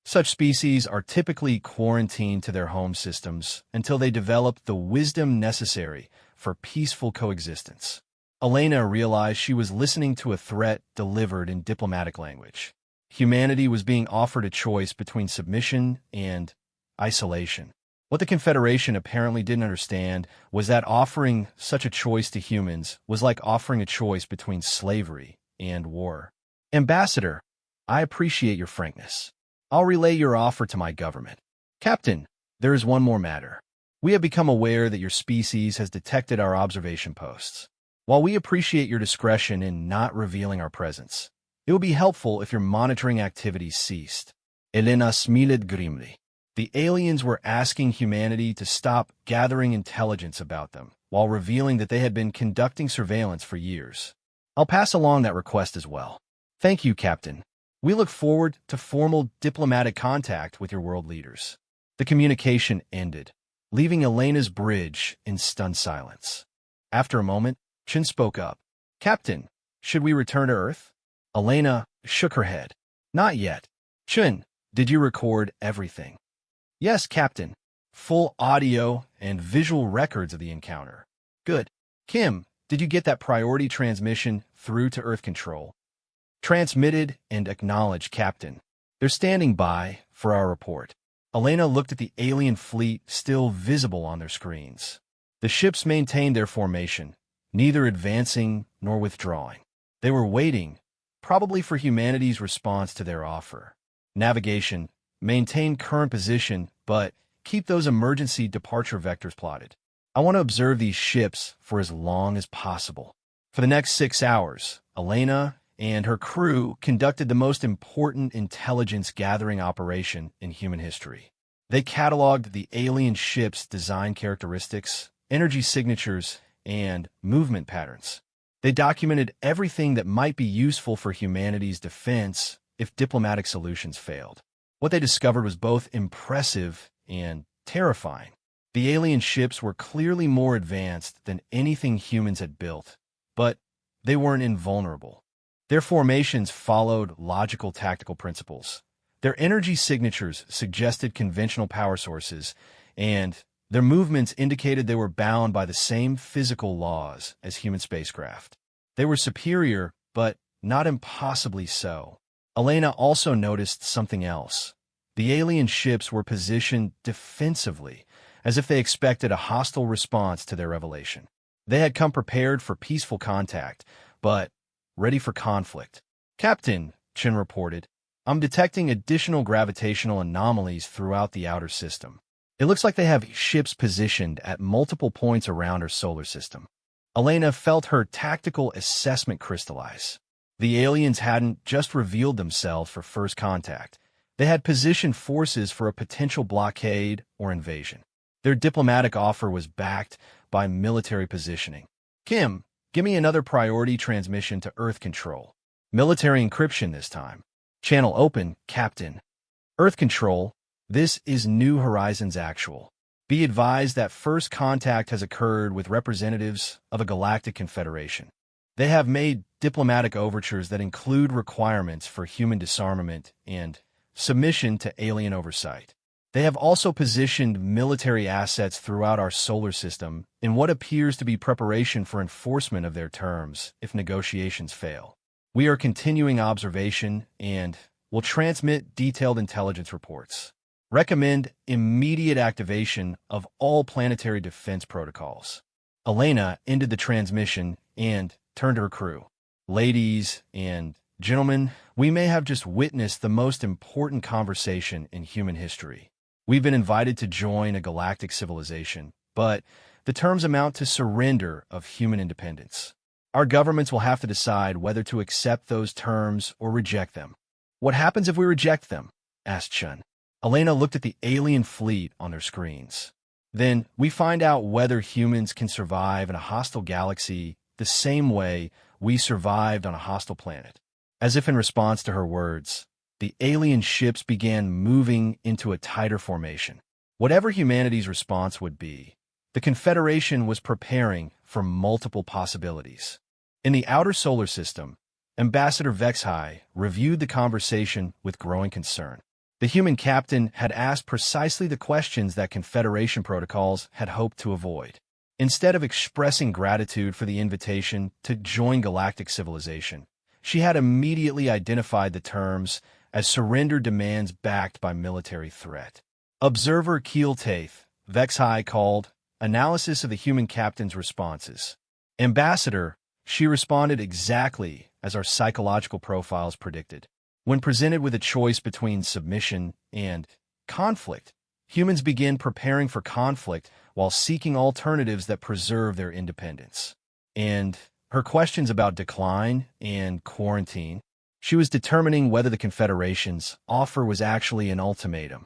such species are typically quarantined to their home systems until they develop the wisdom necessary for peaceful coexistence. Elena realized she was listening to a threat delivered in diplomatic language. Humanity was being offered a choice between submission and isolation. What the Confederation apparently didn't understand was that offering such a choice to humans was like offering a choice between slavery and war. Ambassador, I appreciate your frankness. I'll relay your offer to my government. Captain, there is one more matter. We have become aware that your species has detected our observation posts. While we appreciate your discretion in not revealing our presence, it would be helpful if your monitoring activities ceased. Elena smiled grimly. The aliens were asking humanity to stop gathering intelligence about them, while revealing that they had been conducting surveillance for years. I'll pass along that request as well. Thank you, Captain. We look forward to formal diplomatic contact with your world leaders. The communication ended, leaving Elena's bridge in stunned silence. After a moment, Chin spoke up. Captain, should we return to Earth? Elena shook her head. Not yet. Chin, did you record everything? Yes, Captain. Full audio and visual records of the encounter. Good. Kim, did you get that priority transmission through to Earth Control? Transmitted and acknowledged, Captain. They're standing by for our report. Elena looked at the alien fleet still visible on their screens. The ships maintained their formation, neither advancing nor withdrawing. They were waiting, probably for humanity's response to their offer. Navigation, maintain current position, but keep those emergency departure vectors plotted. I want to observe these ships for as long as possible. For the next 6 hours, Elena and her crew conducted the most important intelligence-gathering operation in human history. They cataloged the alien ships' design characteristics, energy signatures, and movement patterns. They documented everything that might be useful for humanity's defense if diplomatic solutions failed. What they discovered was both impressive and terrifying. The alien ships were clearly more advanced than anything humans had built, but they weren't invulnerable. Their formations followed logical tactical principles. Their energy signatures suggested conventional power sources, and their movements indicated they were bound by the same physical laws as human spacecraft. They were superior, but not impossibly so. Elena also noticed something else. The alien ships were positioned defensively, as if they expected a hostile response to their revelation. They had come prepared for peaceful contact, but ready for conflict. Captain, Chin reported, I'm detecting additional gravitational anomalies throughout the outer system. It looks like they have ships positioned at multiple points around our solar system. Elena felt her tactical assessment crystallize. The aliens hadn't just revealed themselves for first contact. They had positioned forces for a potential blockade or invasion. Their diplomatic offer was backed by military positioning. Kim, give me another priority transmission to Earth Control. Military encryption this time. Channel open, Captain. Earth Control, this is New Horizons Actual. Be advised that first contact has occurred with representatives of a galactic confederation. They have made diplomatic overtures that include requirements for human disarmament and submission to alien oversight. They have also positioned military assets throughout our solar system in what appears to be preparation for enforcement of their terms if negotiations fail. We are continuing observation and will transmit detailed intelligence reports. Recommend immediate activation of all planetary defense protocols. Elena ended the transmission and turned to her crew. Ladies and gentlemen, we may have just witnessed the most important conversation in human history. We've been invited to join a galactic civilization, but the terms amount to surrender of human independence. Our governments will have to decide whether to accept those terms or reject them. What happens if we reject them? Asked Chun. Elena looked at the alien fleet on their screens. Then we find out whether humans can survive in a hostile galaxy the same way we survived on a hostile planet. As if in response to her words, the alien ships began moving into a tighter formation. Whatever humanity's response would be, the Confederation was preparing for multiple possibilities. In the outer solar system, Ambassador Vexhai reviewed the conversation with growing concern. The human captain had asked precisely the questions that Confederation protocols had hoped to avoid. Instead of expressing gratitude for the invitation to join galactic civilization, she had immediately identified the terms as surrender demands backed by military threat. Observer Keeltaith, Vexhai called analysis of the human captain's responses. Ambassador, she responded exactly as our psychological profiles predicted. When presented with a choice between submission and conflict, humans begin preparing for conflict while seeking alternatives that preserve their independence. And her questions about decline and quarantine, she was determining whether the Confederation's offer was actually an ultimatum.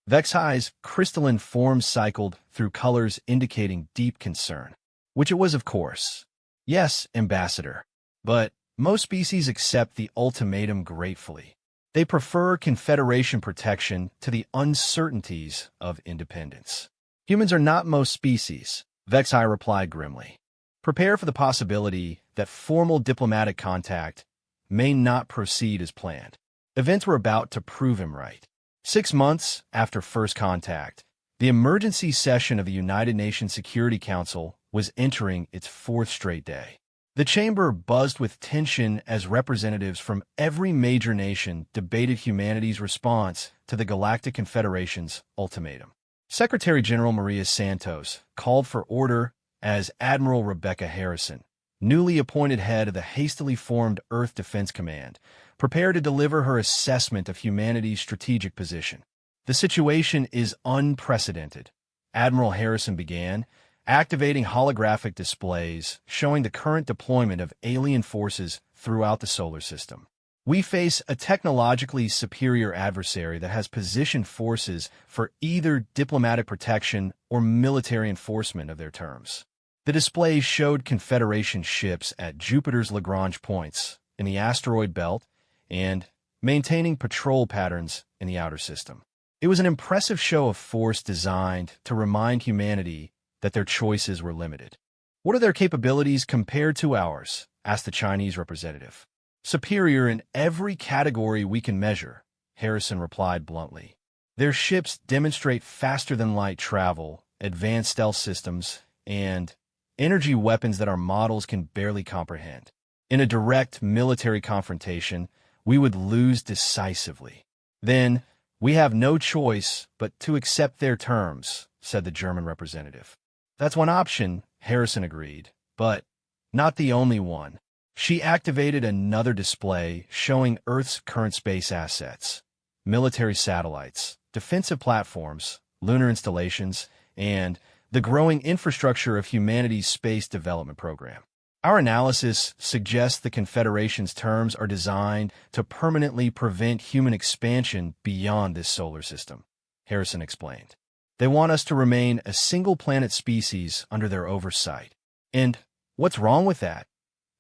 Vexhai's crystalline form cycled through colors indicating deep concern, which it was, of course. Yes, Ambassador, but most species accept the ultimatum gratefully. They prefer Confederation protection to the uncertainties of independence. Humans are not most species, Vexhai replied grimly. Prepare for the possibility that formal diplomatic contact may not proceed as planned. Events were about to prove him right. 6 months after first contact, the emergency session of the United Nations Security Council was entering its 4th straight day. The chamber buzzed with tension as representatives from every major nation debated humanity's response to the Galactic Confederation's ultimatum. Secretary General Maria Santos called for order as Admiral Rebecca Harrison, newly appointed head of the hastily formed Earth Defense Command, prepared to deliver her assessment of humanity's strategic position. The situation is unprecedented, Admiral Harrison began, activating holographic displays showing the current deployment of alien forces throughout the solar system. We face a technologically superior adversary that has positioned forces for either diplomatic protection or military enforcement of their terms. The displays showed Confederation ships at Jupiter's Lagrange points in the asteroid belt and maintaining patrol patterns in the outer system. It was an impressive show of force designed to remind humanity that their choices were limited. What are their capabilities compared to ours? Asked the Chinese representative. Superior in every category we can measure, Harrison replied bluntly. Their ships demonstrate faster-than-light travel, advanced stealth systems, and energy weapons that our models can barely comprehend. In a direct military confrontation, we would lose decisively. Then, we have no choice but to accept their terms, said the German representative. That's one option, Harrison agreed, but not the only one. She activated another display showing Earth's current space assets, military satellites, defensive platforms, lunar installations, and the growing infrastructure of humanity's space development program. Our analysis suggests the Confederation's terms are designed to permanently prevent human expansion beyond this solar system, Harrison explained. They want us to remain a single-planet species under their oversight. And what's wrong with that?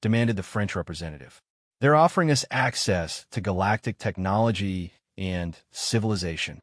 Demanded the French representative. They're offering us access to galactic technology and civilization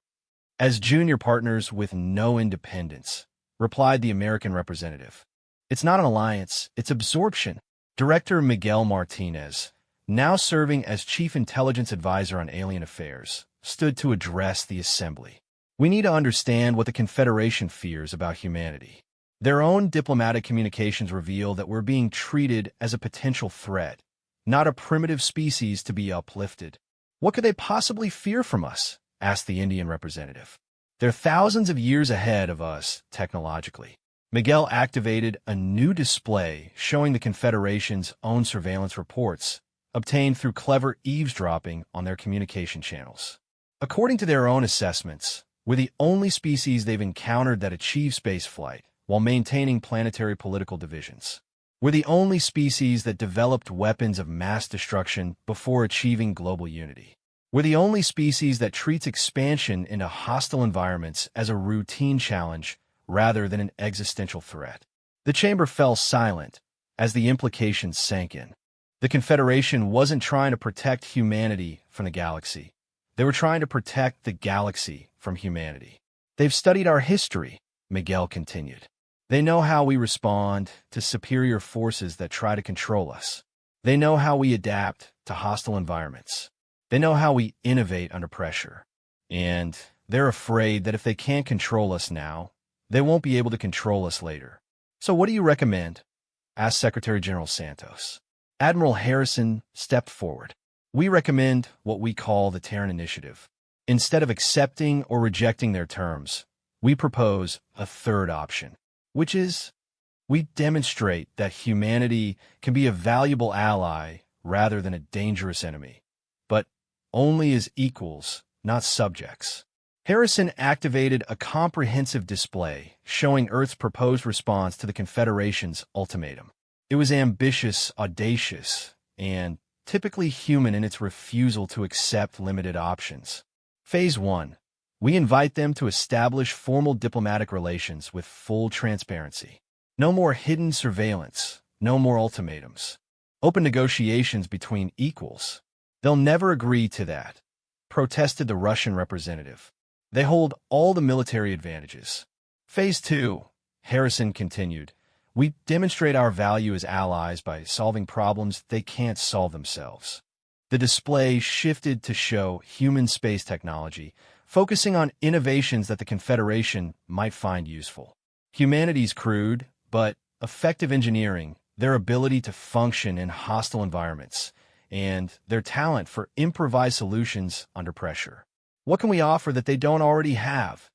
as junior partners with no independence, replied the American representative. It's not an alliance, it's absorption. Director Miguel Martinez, now serving as Chief Intelligence Advisor on Alien Affairs, stood to address the assembly. We need to understand what the Confederation fears about humanity. Their own diplomatic communications reveal that we're being treated as a potential threat, not a primitive species to be uplifted. What could they possibly fear from us? Asked the Indian representative. They're thousands of years ahead of us technologically. Miguel activated a new display showing the Confederation's own surveillance reports, obtained through clever eavesdropping on their communication channels. According to their own assessments, we're the only species they've encountered that achieve spaceflight while maintaining planetary political divisions. We're the only species that developed weapons of mass destruction before achieving global unity. We're the only species that treats expansion into hostile environments as a routine challenge rather than an existential threat. The chamber fell silent as the implications sank in. The Confederation wasn't trying to protect humanity from the galaxy. They were trying to protect the galaxy from humanity. They've studied our history, Miguel continued. They know how we respond to superior forces that try to control us. They know how we adapt to hostile environments. They know how we innovate under pressure. And they're afraid that if they can't control us now, they won't be able to control us later. So what do you recommend? Asked Secretary General Santos. Admiral Harrison stepped forward. We recommend what we call the Terran Initiative. Instead of accepting or rejecting their terms, we propose a third option, which is we demonstrate that humanity can be a valuable ally rather than a dangerous enemy, but only as equals, not subjects. Harrison activated a comprehensive display showing Earth's proposed response to the Confederation's ultimatum. It was ambitious, audacious, and typically human in its refusal to accept limited options. Phase 1. We invite them to establish formal diplomatic relations with full transparency. No more hidden surveillance, no more ultimatums. Open negotiations between equals. They'll never agree to that, protested the Russian representative. They hold all the military advantages. Phase 2, Harrison continued. We demonstrate our value as allies by solving problems they can't solve themselves. The display shifted to show human space technology, focusing on innovations that the Confederation might find useful. Humanity's crude, but effective engineering, their ability to function in hostile environments, and their talent for improvised solutions under pressure. What can we offer that they don't already have?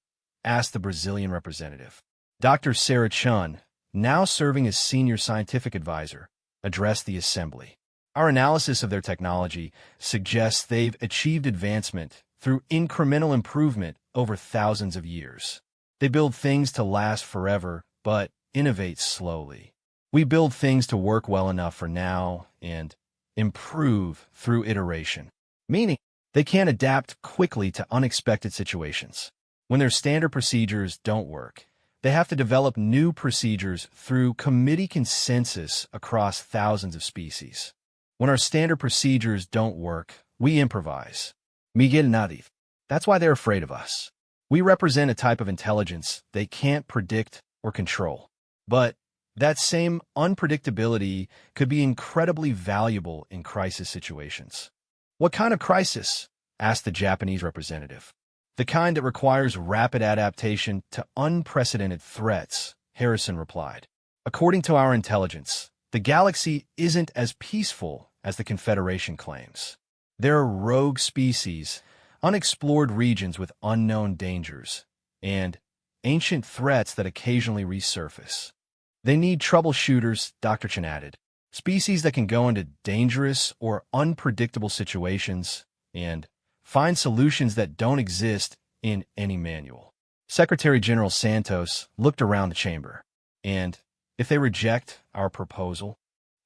Asked the Brazilian representative. Dr. Sarah Chun, now serving as senior scientific advisor, addressed the assembly. Our analysis of their technology suggests they've achieved advancement through incremental improvement over thousands of years. They build things to last forever, but innovate slowly. We build things to work well enough for now and improve through iteration, meaning they can't adapt quickly to unexpected situations. When their standard procedures don't work, they have to develop new procedures through committee consensus across thousands of species. When our standard procedures don't work, we improvise. Miguel nodded. That's why they're afraid of us. We represent a type of intelligence they can't predict or control. But that same unpredictability could be incredibly valuable in crisis situations. What kind of crisis? Asked the Japanese representative. The kind that requires rapid adaptation to unprecedented threats, Harrison replied. According to our intelligence, the galaxy isn't as peaceful as the Confederation claims. There are rogue species, unexplored regions with unknown dangers, and ancient threats that occasionally resurface. They need troubleshooters, Dr. Chen added, species that can go into dangerous or unpredictable situations and find solutions that don't exist in any manual. Secretary General Santos looked around the chamber, and if they reject our proposal,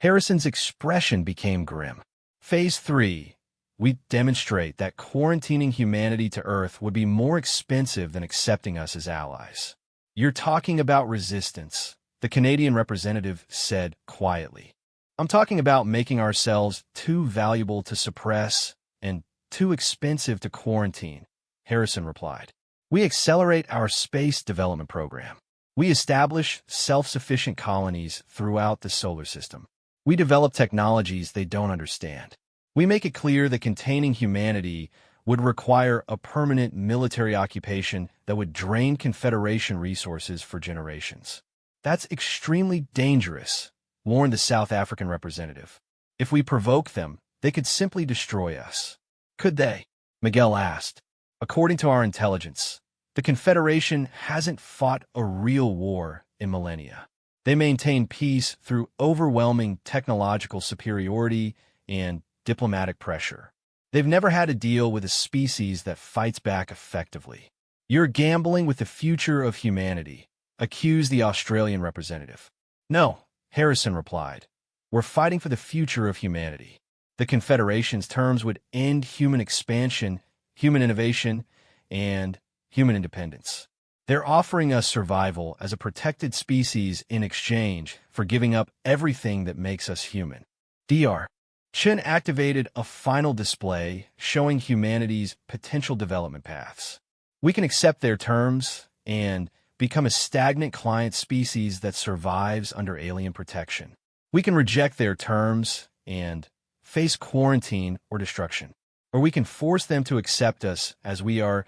Harrison's expression became grim. Phase 3. We demonstrate that quarantining humanity to Earth would be more expensive than accepting us as allies. You're talking about resistance, the Canadian representative said quietly. I'm talking about making ourselves too valuable to suppress and too expensive to quarantine, Harrison replied. We accelerate our space development program. We establish self-sufficient colonies throughout the solar system. We develop technologies they don't understand. We make it clear that containing humanity would require a permanent military occupation that would drain Confederation resources for generations. That's extremely dangerous, warned the South African representative. If we provoke them, they could simply destroy us. Could they? Miguel asked. According to our intelligence, the Confederation hasn't fought a real war in millennia. They maintain peace through overwhelming technological superiority and diplomatic pressure. They've never had to deal with a species that fights back effectively. You're gambling with the future of humanity, accused the Australian representative. No, Harrison replied. We're fighting for the future of humanity. The Confederation's terms would end human expansion, human innovation, and human independence. They're offering us survival as a protected species in exchange for giving up everything that makes us human. Dr. Chen activated a final display showing humanity's potential development paths. We can accept their terms and become a stagnant client species that survives under alien protection. We can reject their terms and face quarantine or destruction. Or we can force them to accept us as we are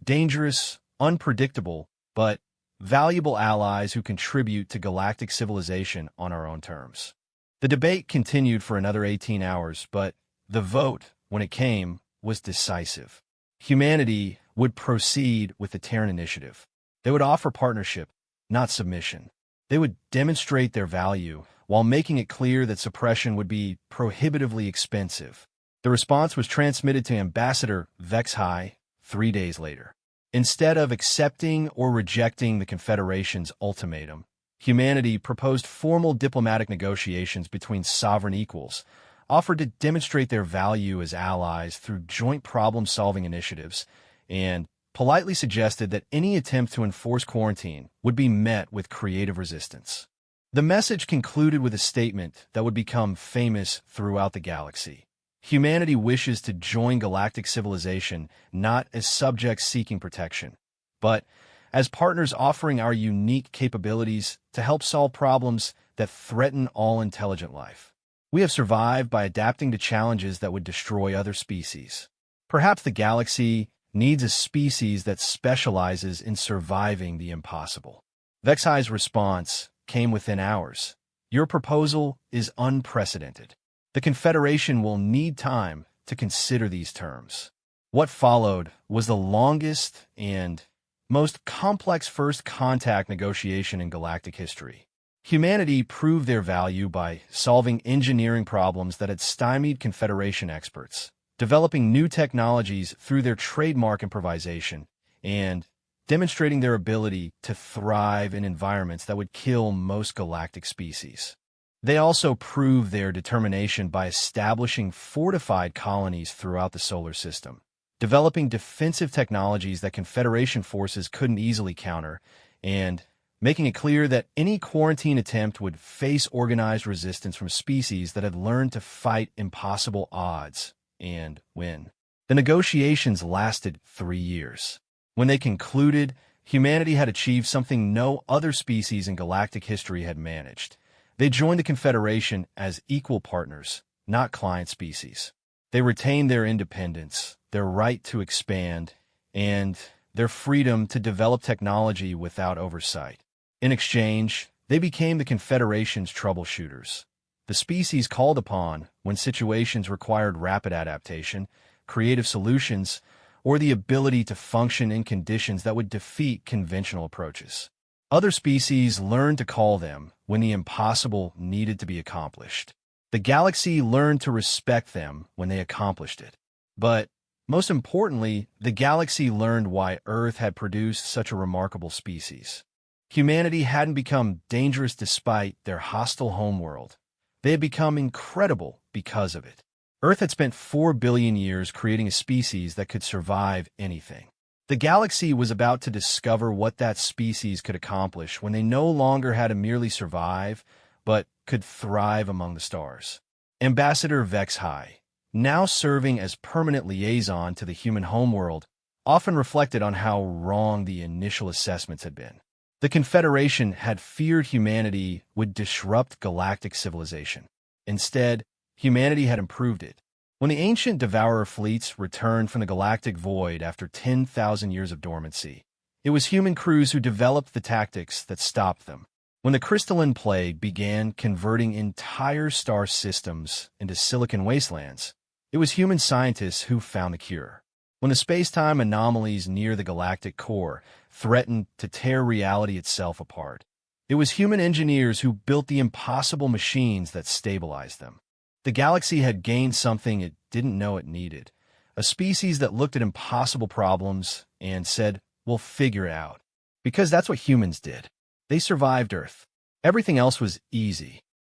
dangerous, unpredictable, but valuable allies who contribute to galactic civilization on our own terms. The debate continued for another 18 hours, but the vote, when it came, was decisive. Humanity would proceed with the Terran Initiative. They would offer partnership, not submission. They would demonstrate their value while making it clear that suppression would be prohibitively expensive. The response was transmitted to Ambassador Vexhai 3 days later. Instead of accepting or rejecting the Confederation's ultimatum, humanity proposed formal diplomatic negotiations between sovereign equals, offered to demonstrate their value as allies through joint problem-solving initiatives, and politely suggested that any attempt to enforce quarantine would be met with creative resistance. The message concluded with a statement that would become famous throughout the galaxy. Humanity wishes to join galactic civilization not as subjects seeking protection, but as partners offering our unique capabilities to help solve problems that threaten all intelligent life. We have survived by adapting to challenges that would destroy other species. Perhaps the galaxy needs a species that specializes in surviving the impossible. Vexhai's response came within hours. Your proposal is unprecedented. The Confederation will need time to consider these terms. What followed was the longest and most complex first contact negotiation in galactic history. Humanity proved their value by solving engineering problems that had stymied Confederation experts, developing new technologies through their trademark improvisation, and demonstrating their ability to thrive in environments that would kill most galactic species. They also proved their determination by establishing fortified colonies throughout the solar system, developing defensive technologies that Confederation forces couldn't easily counter, and making it clear that any quarantine attempt would face organized resistance from species that had learned to fight impossible odds and win. The negotiations lasted 3 years. When they concluded, humanity had achieved something no other species in galactic history had managed. They joined the Confederation as equal partners, not client species. They retained their independence, their right to expand, and their freedom to develop technology without oversight. In exchange, they became the Confederation's troubleshooters, the species called upon when situations required rapid adaptation, creative solutions, or the ability to function in conditions that would defeat conventional approaches. Other species learned to call them when the impossible needed to be accomplished. The galaxy learned to respect them when they accomplished it. But, most importantly, the galaxy learned why Earth had produced such a remarkable species. Humanity hadn't become dangerous despite their hostile homeworld. They had become incredible because of it. Earth had spent 4 billion years creating a species that could survive anything. The galaxy was about to discover what that species could accomplish when they no longer had to merely survive, but could thrive among the stars. Ambassador Vexhai, now serving as permanent liaison to the human homeworld, often reflected on how wrong the initial assessments had been. The Confederation had feared humanity would disrupt galactic civilization. Instead, humanity had improved it. When the ancient Devourer fleets returned from the galactic void after 10,000 years of dormancy, it was human crews who developed the tactics that stopped them. When the crystalline plague began converting entire star systems into silicon wastelands, it was human scientists who found the cure. When the space-time anomalies near the galactic core threatened to tear reality itself apart, it was human engineers who built the impossible machines that stabilized them. The galaxy had gained something it didn't know it needed, a species that looked at impossible problems and said, "We'll figure it out." Because that's what humans did. They survived Earth. Everything else was easy.